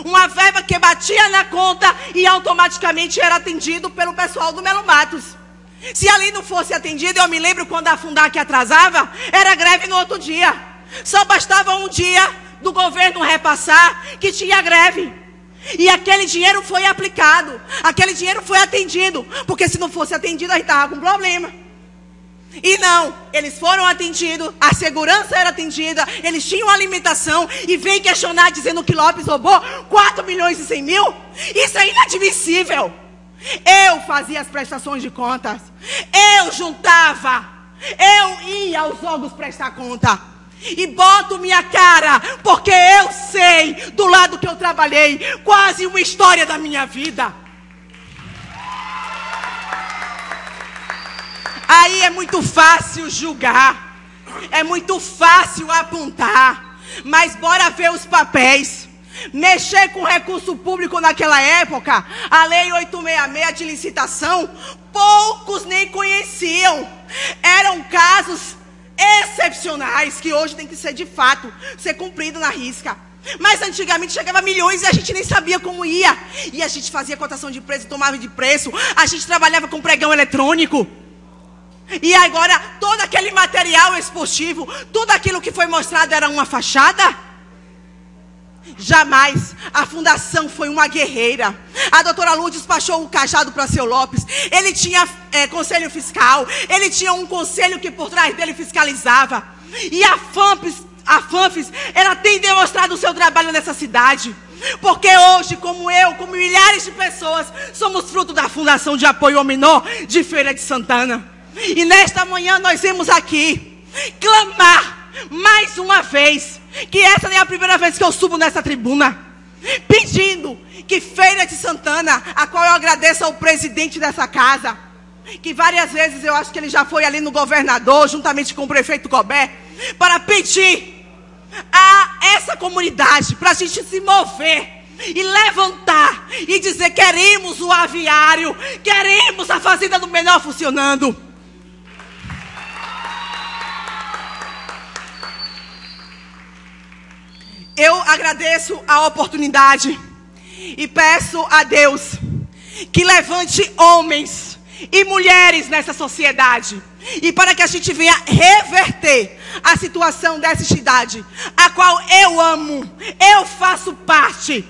Uma verba que batia na conta e automaticamente era atendido pelo pessoal do Melo Matos. Se ali não fosse atendido, eu me lembro quando a Fundac atrasava, era greve no outro dia. Só bastava um dia do governo repassar que tinha greve. E aquele dinheiro foi aplicado, aquele dinheiro foi atendido, porque se não fosse atendido, a gente estava com problema. E não, eles foram atendidos, a segurança era atendida, eles tinham a limitação e vem questionar dizendo que Lopes roubou 4.100.000? Isso é inadmissível. Eu fazia as prestações de contas, eu juntava, eu ia aos órgãos prestar conta. E boto minha cara, porque eu sei, do lado que eu trabalhei, quase uma história da minha vida. Aí é muito fácil julgar, é muito fácil apontar, mas bora ver os papéis. Mexer com recurso público naquela época, a Lei 866 de licitação, poucos nem conheciam. Eram casos excepcionais que hoje tem que ser de fato, ser cumprido na risca. Mas antigamente chegava a milhões e a gente nem sabia como ia. E a gente fazia cotação de preço, tomava de preço, a gente trabalhava com pregão eletrônico. E agora todo aquele material expositivo, tudo aquilo que foi mostrado era uma fachada? Jamais. A fundação foi uma guerreira. A doutora Lourdes despachou o cajado para seu Lopes. Ele tinha conselho fiscal. Ele tinha um conselho que por trás dele fiscalizava. E a FANFES, ela tem demonstrado o seu trabalho nessa cidade. Porque hoje, como eu, como milhares de pessoas, somos fruto da Fundação de Apoio ao Menor de Feira de Santana. E nesta manhã nós vemos aqui clamar mais uma vez, que essa nem é a primeira vez que eu subo nessa tribuna, pedindo que Feira de Santana, a qual eu agradeço ao presidente dessa casa, que várias vezes eu acho que ele já foi ali no governador, juntamente com o prefeito Gobé, para pedir a essa comunidade, para a gente se mover e levantar e dizer: queremos o aviário, queremos a fazenda do Menor funcionando. Eu agradeço a oportunidade e peço a Deus que levante homens e mulheres nessa sociedade, e para que a gente venha reverter a situação dessa cidade, a qual eu amo, eu faço parte.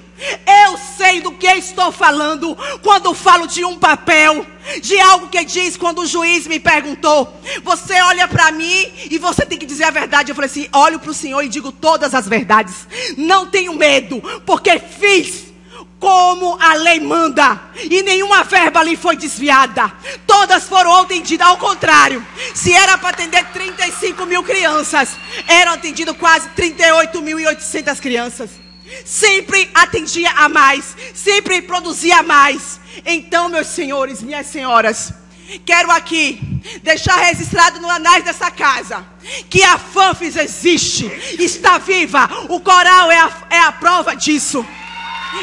Eu sei do que estou falando quando falo de um papel, de algo que diz quando o juiz me perguntou: você olha para mim e você tem que dizer a verdade. Eu falei assim: olho para o Senhor e digo todas as verdades. Não tenho medo, porque fiz como a lei manda. E nenhuma verba ali foi desviada. Todas foram atendidas. Ao contrário, se era para atender 35.000 crianças, eram atendidas quase 38.800 crianças. Sempre atendia a mais, sempre produzia mais. Então, meus senhores, minhas senhoras, quero aqui deixar registrado no anais dessa casa que a FANFES existe, está viva. O coral é a prova disso.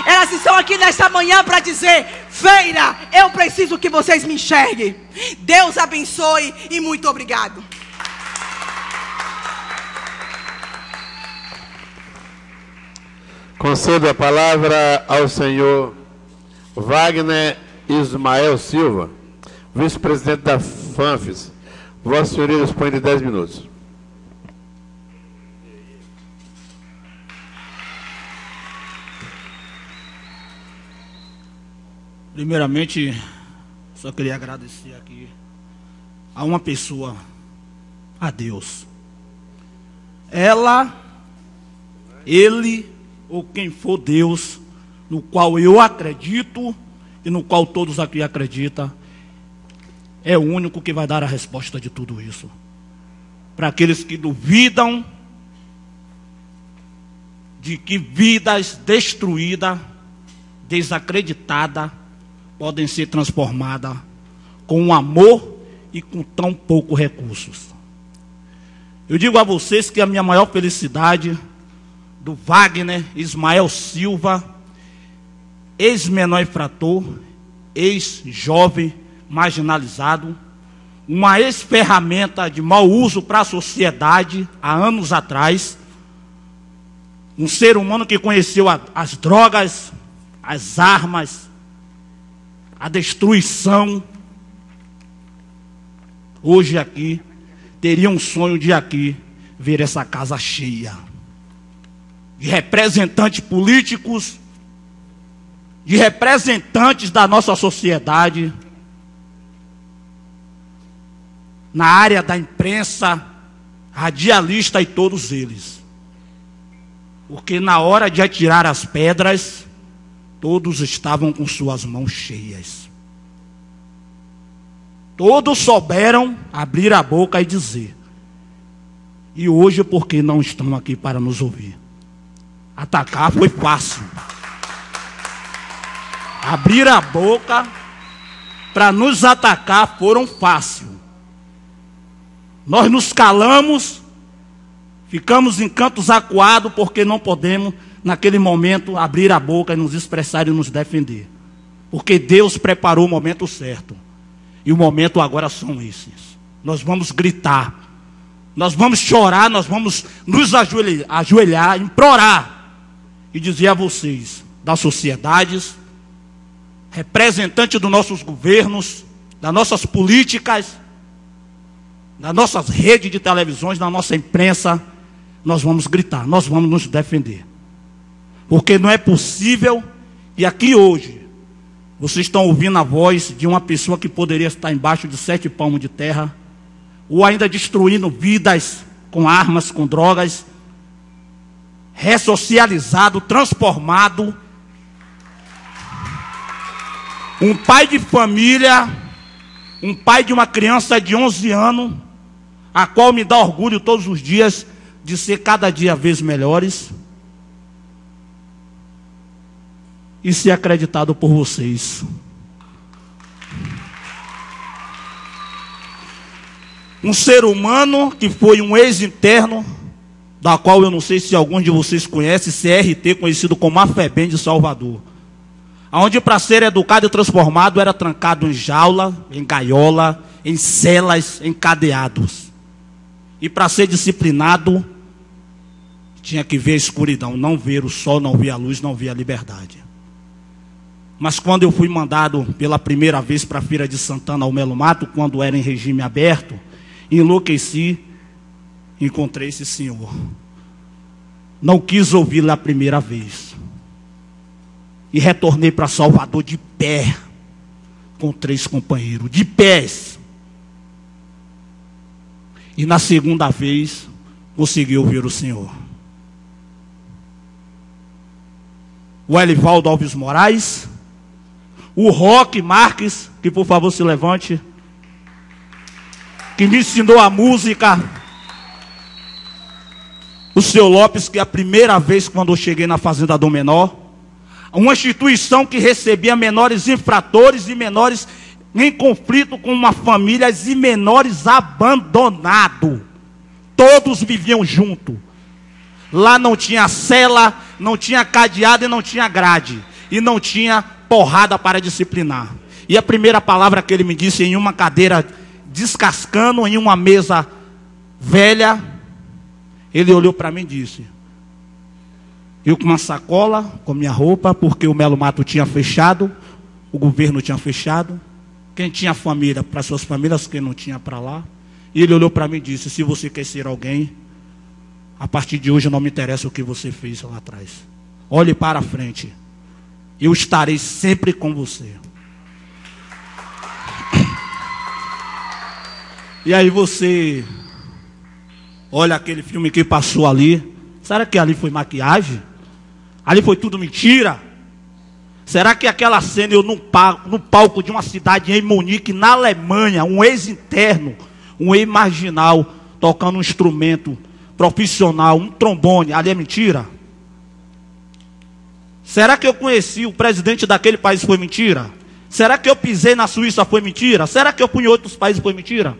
Elas estão aqui nesta manhã para dizer: Feira, eu preciso que vocês me enxerguem. Deus abençoe e muito obrigado. Concedo a palavra ao senhor Wagner Ismael Silva, vice-presidente da FANFES. Vossa Senhoria dispõe de 10 minutos. Primeiramente, só queria agradecer aqui a uma pessoa, a Deus. Ela, ele ou quem for Deus, no qual eu acredito e no qual todos aqui acreditam, é o único que vai dar a resposta de tudo isso. Para aqueles que duvidam de que vidas destruídas, desacreditadas, podem ser transformadas com amor e com tão poucos recursos. Eu digo a vocês que a minha maior felicidade do Wagner Ismael Silva, ex-menor infrator, ex-jovem marginalizado, uma ex-ferramenta de mau uso para a sociedade há anos atrás, um ser humano que conheceu as drogas, as armas, a destruição. Hoje aqui, teria um sonho de aqui ver essa casa cheia de representantes políticos, de representantes da nossa sociedade, na área da imprensa, radialista e todos eles. Porque na hora de atirar as pedras, todos estavam com suas mãos cheias. Todos souberam abrir a boca e dizer. E hoje, porque não estão aqui para nos ouvir? Atacar foi fácil. Abrir a boca para nos atacar foram fácil. Nós nos calamos, ficamos em cantos acuados, porque não podemos, naquele momento, abrir a boca e nos expressar e nos defender. Porque Deus preparou o momento certo. E o momento agora são esses. Nós vamos gritar, nós vamos chorar, nós vamos nos ajoelhar, implorar e dizer a vocês, das sociedades, representantes dos nossos governos, das nossas políticas, das nossas redes de televisões, da nossa imprensa, nós vamos gritar, nós vamos nos defender. Porque não é possível, e aqui hoje, vocês estão ouvindo a voz de uma pessoa que poderia estar embaixo de 7 palmos de terra, ou ainda destruindo vidas com armas, com drogas, ressocializado, transformado. Um pai de família, um pai de uma criança de 11 anos, a qual me dá orgulho todos os dias de ser cada dia vez melhores, e ser acreditado por vocês. Um ser humano que foi um ex-interno, da qual eu não sei se alguns de vocês conhecem, CRT, conhecido como a FEBEM de Salvador. Onde para ser educado e transformado era trancado em jaula, em gaiola, em celas, encadeados. E para ser disciplinado, tinha que ver a escuridão, não ver o sol, não ver a luz, não ver a liberdade. Mas quando eu fui mandado pela primeira vez para a Feira de Santana ao Melo Mato, quando era em regime aberto, enlouqueci, encontrei esse senhor. Não quis ouvi-lo a primeira vez. E retornei para Salvador de pé, com 3 companheiros, de pés. E na segunda vez, consegui ouvir o senhor. O Elivaldo Alves Moraes, o Roque Marques, que por favor se levante, que me ensinou a música. O seu Lopes, que é a primeira vez quando eu cheguei na Fazenda do Menor, uma instituição que recebia menores infratores e menores em conflito com uma família e menores abandonados. Todos viviam juntos. Lá não tinha cela, não tinha cadeado e não tinha grade. E não tinha porrada para disciplinar. E a primeira palavra que ele me disse em uma cadeira descascando, em uma mesa velha, ele olhou para mim e disse: eu com uma sacola, com minha roupa, porque o Melo Mato tinha fechado, o governo tinha fechado. Quem tinha família, para suas famílias, quem não tinha para lá. E ele olhou para mim e disse: se você quer ser alguém, a partir de hoje não me interessa o que você fez lá atrás. Olhe para a frente. Eu estarei sempre com você. E aí você olha aquele filme que passou ali. Será que ali foi maquiagem? Ali foi tudo mentira? Será que aquela cena eu no palco de uma cidade em Munique, na Alemanha, um ex-interno, um ex-marginal, tocando um instrumento profissional, um trombone, ali é mentira? Será que eu conheci o presidente daquele país, foi mentira? Será que eu pisei na Suíça, foi mentira? Será que eu fui em outros países, foi mentira?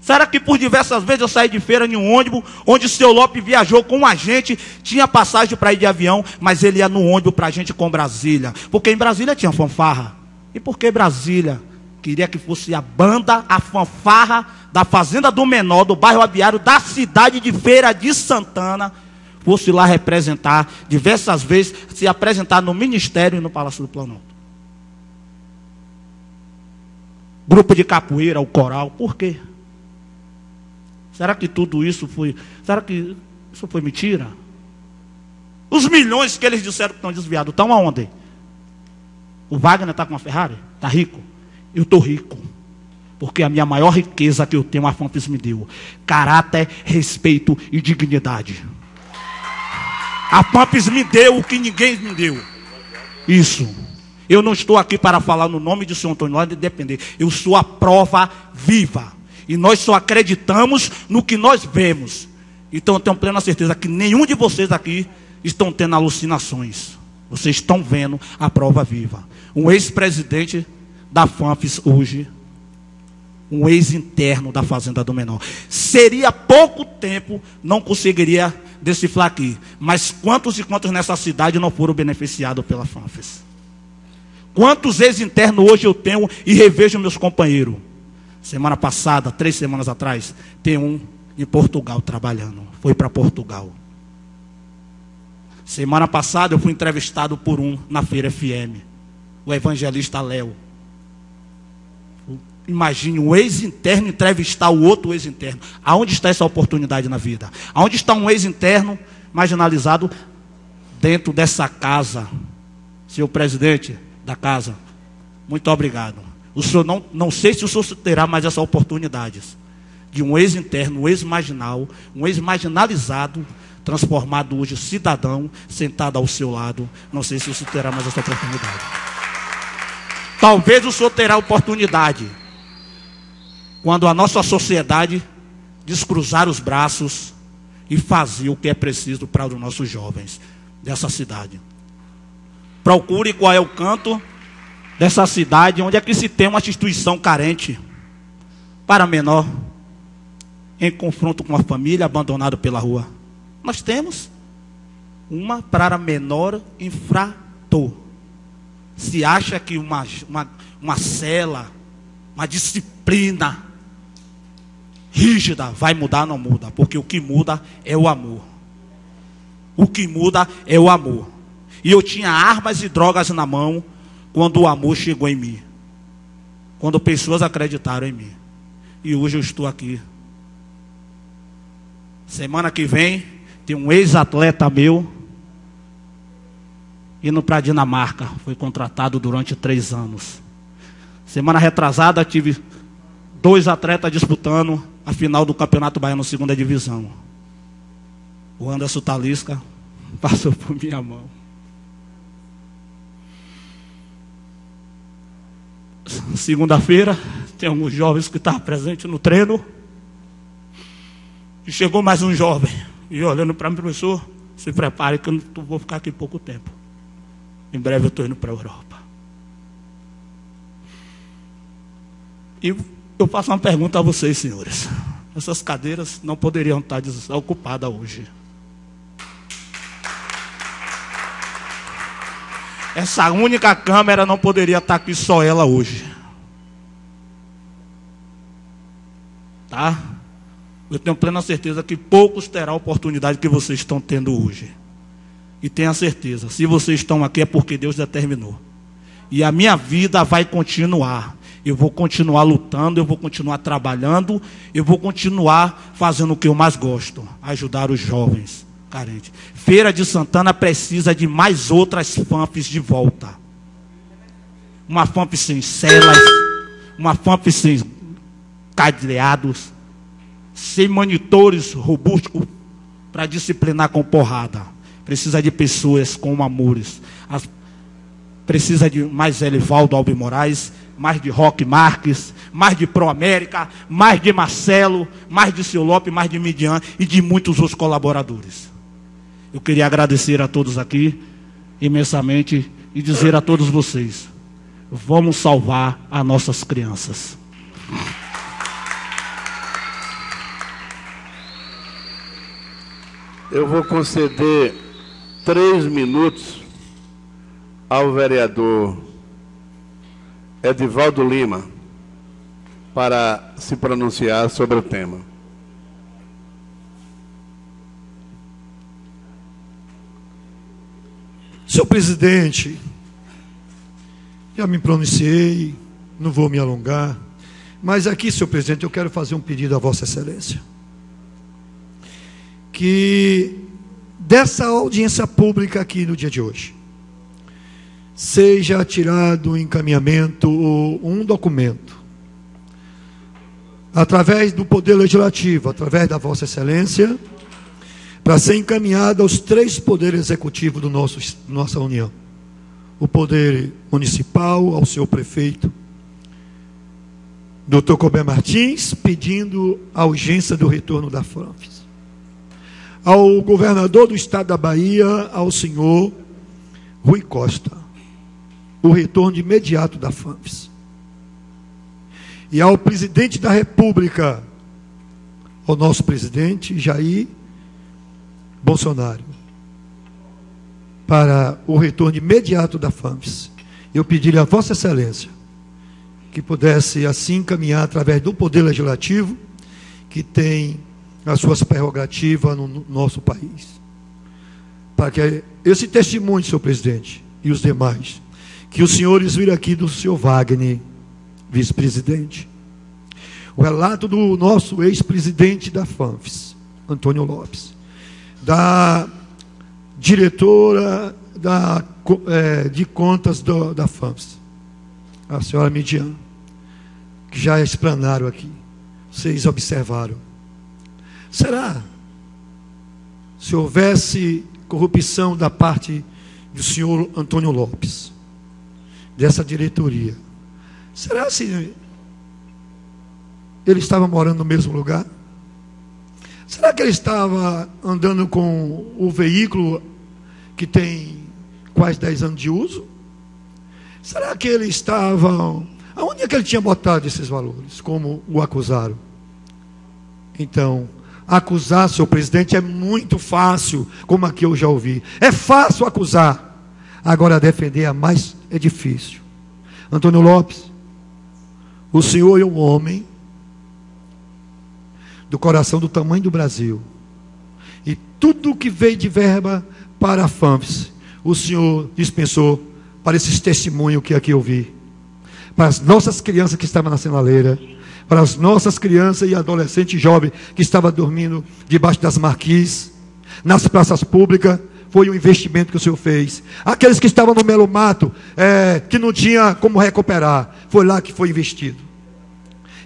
Será que por diversas vezes eu saí de feira em um ônibus, onde o seu Lopes viajou com a gente, tinha passagem para ir de avião, mas ele ia no ônibus para a gente com Brasília, porque em Brasília tinha fanfarra. E por que Brasília queria que fosse a banda, a fanfarra da Fazenda do Menor, do bairro Aviário, da cidade de Feira de Santana, fosse lá representar, diversas vezes, se apresentar no Ministério e no Palácio do Planalto? Grupo de capoeira, o coral, por quê? Será que tudo isso foi... Será que isso foi mentira? Os milhões que eles disseram que estão desviados, estão aonde? O Wagner está com uma Ferrari? Está rico? Eu estou rico. Porque a minha maior riqueza que eu tenho, a Fanfis me deu. Caráter, respeito e dignidade. A Fanfis me deu o que ninguém me deu. Isso. Eu não estou aqui para falar no nome de São Antônio Lopes de depender. Eu sou a prova viva. E nós só acreditamos no que nós vemos. Então eu tenho plena certeza que nenhum de vocês aqui estão tendo alucinações. Vocês estão vendo a prova viva. Um ex-presidente da Fanfis hoje, um ex-interno da Fazenda do Menor. Seria pouco tempo, não conseguiria decifrar aqui. Mas quantos e quantos nessa cidade não foram beneficiados pela Fanfis? Quantos ex-internos hoje eu tenho e revejo meus companheiros? Semana passada, 3 semanas atrás, tem um em Portugal trabalhando. Foi para Portugal. Semana passada eu fui entrevistado por um na Feira FM. O evangelista Léo. Imagine um ex-interno entrevistar o outro ex-interno. Aonde está essa oportunidade na vida? Aonde está um ex-interno marginalizado dentro dessa casa? Senhor presidente da casa, muito obrigado. O senhor não sei se o senhor terá mais essa oportunidade de um ex-interno, um ex-marginal, um ex-marginalizado, transformado hoje cidadão, sentado ao seu lado. Não sei se o senhor terá mais essa oportunidade. Talvez o senhor terá oportunidade quando a nossa sociedade descruzar os braços e fazer o que é preciso para os nossos jovens dessa cidade. Procure qual é o canto dessa cidade onde é que se tem uma instituição carente para menor em confronto com a família abandonada pela rua. Nós temos uma para menor infrator. Se acha que uma cela, uma disciplina rígida vai mudar, não muda, porque o que muda é o amor. O que muda é o amor. E eu tinha armas e drogas na mão quando o amor chegou em mim. Quando pessoas acreditaram em mim. E hoje eu estou aqui. Semana que vem tem um ex-atleta meu indo para a Dinamarca. Foi contratado durante 3 anos. Semana retrasada tive 2 atletas disputando a final do Campeonato Baiano 2ª Divisão. O Anderson Talisca passou por minha mão. Segunda-feira, tem alguns jovens que estavam presentes no treino. E chegou mais um jovem. E olhando para mim, professor, se prepare que eu não vou ficar aqui pouco tempo. Em breve eu estou indo para a Europa. E eu faço uma pergunta a vocês, senhores. Essas cadeiras não poderiam estar desocupadas hoje. Essa única câmera não poderia estar aqui só ela hoje. Tá? Eu tenho plena certeza que poucos terão a oportunidade que vocês estão tendo hoje. E tenha certeza, se vocês estão aqui é porque Deus determinou. E a minha vida vai continuar. Eu vou continuar lutando, eu vou continuar trabalhando, eu vou continuar fazendo o que eu mais gosto, ajudar os jovens carentes. Feira de Santana precisa de mais outras Fanfis de volta. Uma Fanfis sem celas, uma Fanfis sem cadeados, sem monitores robustos para disciplinar com porrada. Precisa de pessoas com amores. Precisa de mais Elivaldo Alves Moraes, mais de Roque Marques, mais de Pro América, mais de Marcelo, mais de Seu Lopes, mais de Midian e de muitos outros colaboradores. Eu queria agradecer a todos aqui imensamente e dizer a todos vocês: vamos salvar as nossas crianças. Eu vou conceder 3 minutos ao vereador Edivaldo Lima para se pronunciar sobre o tema. Senhor presidente, já me pronunciei, não vou me alongar, mas aqui, senhor presidente, eu quero fazer um pedido a Vossa Excelência. Que dessa audiência pública aqui no dia de hoje, seja tirado em encaminhamento um documento, através do Poder Legislativo, através da Vossa Excelência, para ser encaminhado aos 3 poderes executivos do nossa União. O Poder Municipal, ao seu prefeito, Dr. Colbert Martins, pedindo a urgência do retorno da FANFIS. Ao governador do estado da Bahia, ao senhor Rui Costa, o retorno imediato da FANFIS. E ao presidente da República, ao nosso presidente Jair Bolsonaro, para o retorno imediato da FANFIS. Eu pediria a Vossa Excelência que pudesse assim encaminhar através do Poder Legislativo, que tem as suas prerrogativas no nosso país, para que esse testemunho, senhor presidente, e os demais, que os senhores viram aqui do senhor Wagner, vice-presidente, o relato do nosso ex-presidente da FANFIS, Antônio Lopes, da diretora de contas da FANFIS, a senhora Midian, que já explanaram aqui, vocês observaram. Será, se houvesse corrupção da parte do senhor Antônio Lopes, dessa diretoria, será se ele estava morando no mesmo lugar? Será que ele estava andando com o veículo que tem quase 10 anos de uso? Será que ele estava... Aonde é que ele tinha botado esses valores, como o acusaram? Então, acusar, senhor presidente, é muito fácil, como aqui eu já ouvi. É fácil acusar. Agora, defender é difícil. Antônio Lopes, o senhor é um homem do coração do tamanho do Brasil. E tudo que veio de verba para a FANFIS, o senhor dispensou para esses testemunhos que aqui eu vi. Para as nossas crianças que estavam na sinaleira, para as nossas crianças e adolescentes jovens que estavam dormindo debaixo das marquises, nas praças públicas, foi um investimento que o senhor fez. Aqueles que estavam no Melo Mato, que não tinha como recuperar, foi lá que foi investido.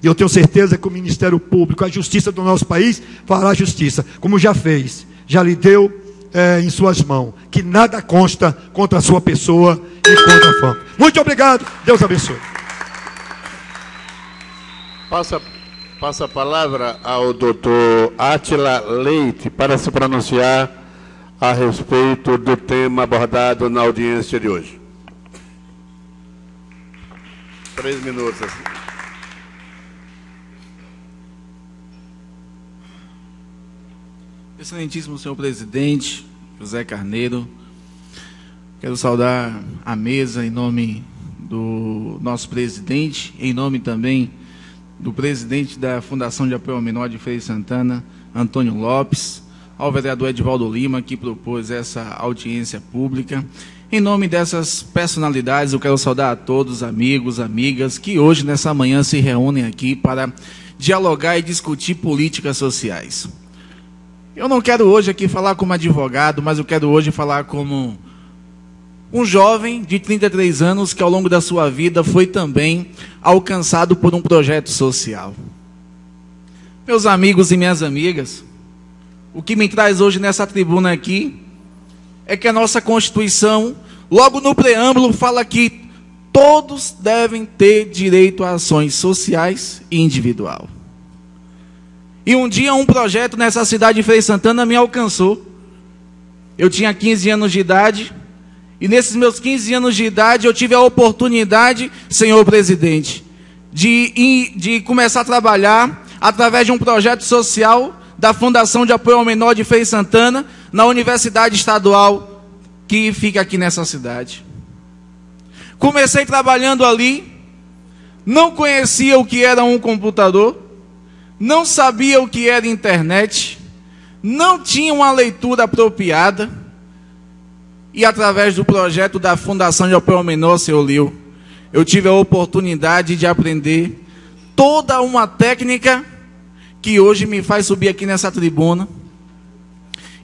E eu tenho certeza que o Ministério Público, a justiça do nosso país, fará justiça, como já fez, já lhe deu em suas mãos, que nada consta contra a sua pessoa e contra a FAM. Muito obrigado, Deus abençoe. Passa a palavra ao doutor Átila Leite para se pronunciar a respeito do tema abordado na audiência de hoje. 3 minutos. Excelentíssimo senhor presidente, José Carneiro, quero saudar a mesa em nome do nosso presidente, em nome também do presidente da Fundação de Apoio ao Menor de Feira de Santana, Antônio Lopes, ao vereador Edivaldo Lima, que propôs essa audiência pública. Em nome dessas personalidades, eu quero saudar a todos, amigos, amigas, que hoje, nessa manhã, se reúnem aqui para dialogar e discutir políticas sociais. Eu não quero hoje aqui falar como advogado, mas eu quero hoje falar como um jovem de 33 anos que ao longo da sua vida foi também alcançado por um projeto social. Meus amigos e minhas amigas, o que me traz hoje nessa tribuna aqui é que a nossa Constituição, logo no preâmbulo, fala que todos devem ter direito a ações sociais e individual. E um dia um projeto nessa cidade de Feira de Santana me alcançou. Eu tinha 15 anos de idade, e nesses meus 15 anos de idade eu tive a oportunidade, senhor presidente, de começar a trabalhar através de um projeto social da Fundação de Apoio ao Menor de Feira de Santana, na Universidade Estadual que fica aqui nessa cidade. Comecei trabalhando ali, não conhecia o que era um computador, não sabia o que era internet, não tinha uma leitura apropriada, e através do projeto da Fundação de Apoio ao Menor, seu Lio, eu tive a oportunidade de aprender toda uma técnica que hoje me faz subir aqui nessa tribuna,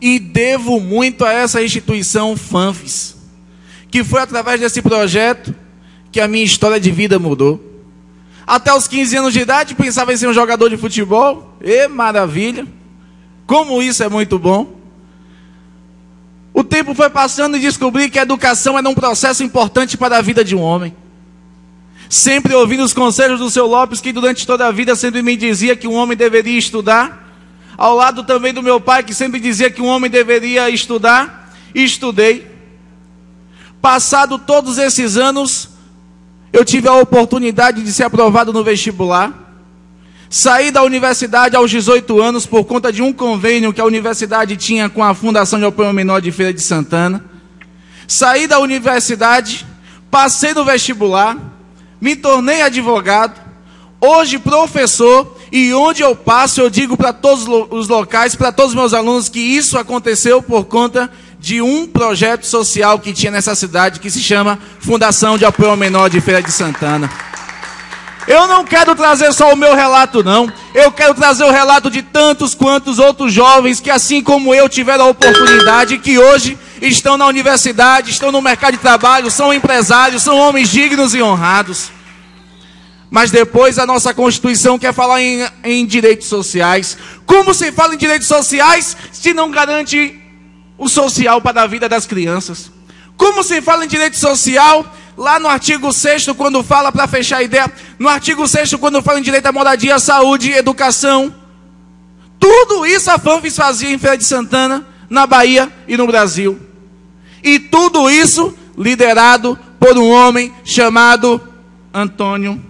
e devo muito a essa instituição FANFES, que foi através desse projeto que a minha história de vida mudou. Até os 15 anos de idade pensava em ser um jogador de futebol, e maravilha, como isso é muito bom. O tempo foi passando e descobri que a educação era um processo importante para a vida de um homem. Sempre ouvindo os conselhos do seu Lopes, que durante toda a vida sempre me dizia que um homem deveria estudar. Ao lado também do meu pai, que sempre dizia que um homem deveria estudar. E estudei. Passado todos esses anos, eu tive a oportunidade de ser aprovado no vestibular. Saí da universidade aos 18 anos por conta de um convênio que a universidade tinha com a Fundação de Apoio ao Menor de Feira de Santana. Saí da universidade, passei no vestibular, me tornei advogado, hoje professor, e onde eu passo eu digo para todos os locais, para todos os meus alunos, que isso aconteceu por conta de um projeto social que tinha nessa cidade, que se chama Fundação de Apoio ao Menor de Feira de Santana. Eu não quero trazer só o meu relato, não. Eu quero trazer o relato de tantos quantos outros jovens que, assim como eu, tiveram a oportunidade, que hoje estão na universidade, estão no mercado de trabalho, são empresários, são homens dignos e honrados. Mas depois a nossa Constituição quer falar em direitos sociais. Como se fala em direitos sociais se não garante o social para a vida das crianças? Como se fala em direito social lá no artigo 6º, quando fala, para fechar a ideia, no artigo 6º, quando fala em direito à moradia, saúde, educação? Tudo isso a FANFES fazia em Feira de Santana, na Bahia e no Brasil. E tudo isso liderado por um homem chamado Antônio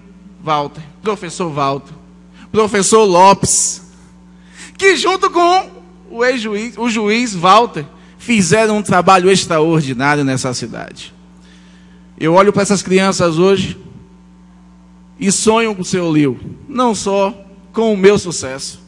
Walter, professor Walter, professor Lopes, que junto com o juiz Walter, fizeram um trabalho extraordinário nessa cidade. Eu olho para essas crianças hoje e sonho com o seu Lio, não só com o meu sucesso,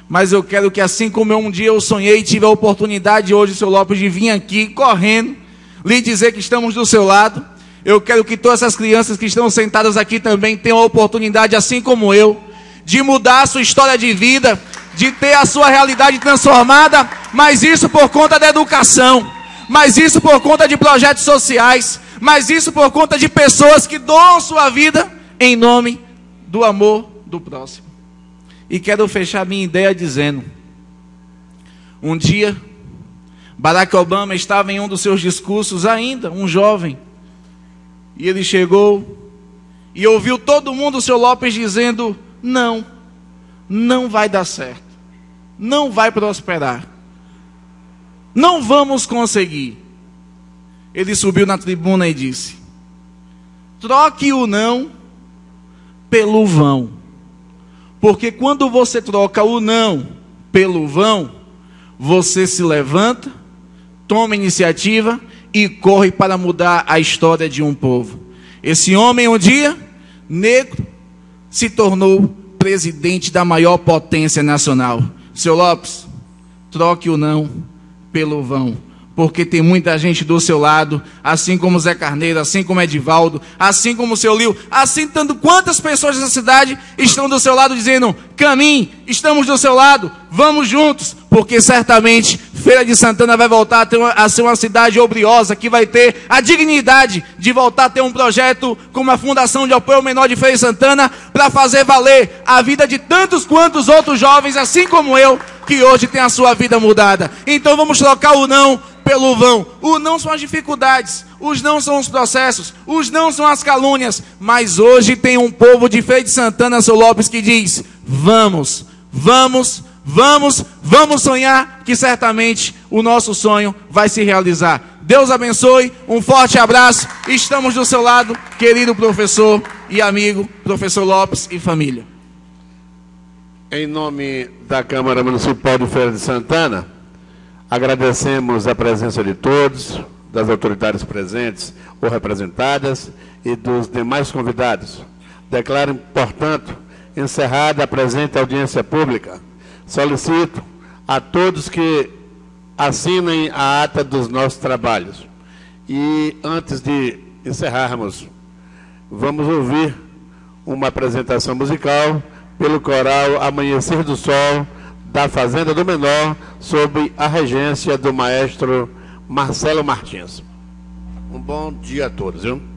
mas eu quero que, assim como um dia eu sonhei e tive a oportunidade hoje, seu Lopes, de vir aqui correndo, lhe dizer que estamos do seu lado, eu quero que todas essas crianças que estão sentadas aqui também tenham a oportunidade, assim como eu, de mudar a sua história de vida, de ter a sua realidade transformada, mas isso por conta da educação, mas isso por conta de projetos sociais, mas isso por conta de pessoas que doam sua vida em nome do amor do próximo. E quero fechar minha ideia dizendo: um dia, Barack Obama estava em um dos seus discursos, ainda um jovem, e ele chegou e ouviu todo mundo, o seu Lopes, dizendo: não vai dar certo, não vai prosperar, não vamos conseguir. Ele subiu na tribuna e disse: troque o não pelo vão, porque quando você troca o não pelo vão, você se levanta, toma iniciativa e corre para mudar a história de um povo. Esse homem, um dia, negro, se tornou presidente da maior potência nacional. Seu Lopes, troque o não pelo vão, porque tem muita gente do seu lado, assim como Zé Carneiro, assim como Edivaldo, assim como o seu Lio, assim tanto quantas pessoas dessa cidade estão do seu lado dizendo: caminhe, estamos do seu lado, vamos juntos, porque certamente Feira de Santana vai voltar a ser uma cidade obriosa, que vai ter a dignidade de voltar a ter um projeto como a Fundação de Apoio ao Menor de Feira de Santana, para fazer valer a vida de tantos quantos outros jovens, assim como eu, que hoje tem a sua vida mudada. Então vamos trocar o não pelo vão. O não são as dificuldades, os não são os processos, os não são as calúnias, mas hoje tem um povo de Feira de Santana, seu Lopes, que diz: vamos, vamos, vamos, vamos sonhar, que certamente o nosso sonho vai se realizar. Deus abençoe, um forte abraço, estamos do seu lado, querido professor e amigo, professor Lopes e família. Em nome da Câmara Municipal de Feira de Santana, agradecemos a presença de todos, das autoridades presentes ou representadas e dos demais convidados. Declaro, portanto, encerrada a presente audiência pública. Solicito a todos que assinem a ata dos nossos trabalhos. E antes de encerrarmos, vamos ouvir uma apresentação musical pelo coral Amanhecer do Sol, da Fazenda do Menor, sob a regência do maestro Marcelo Martins. Um bom dia a todos, viu?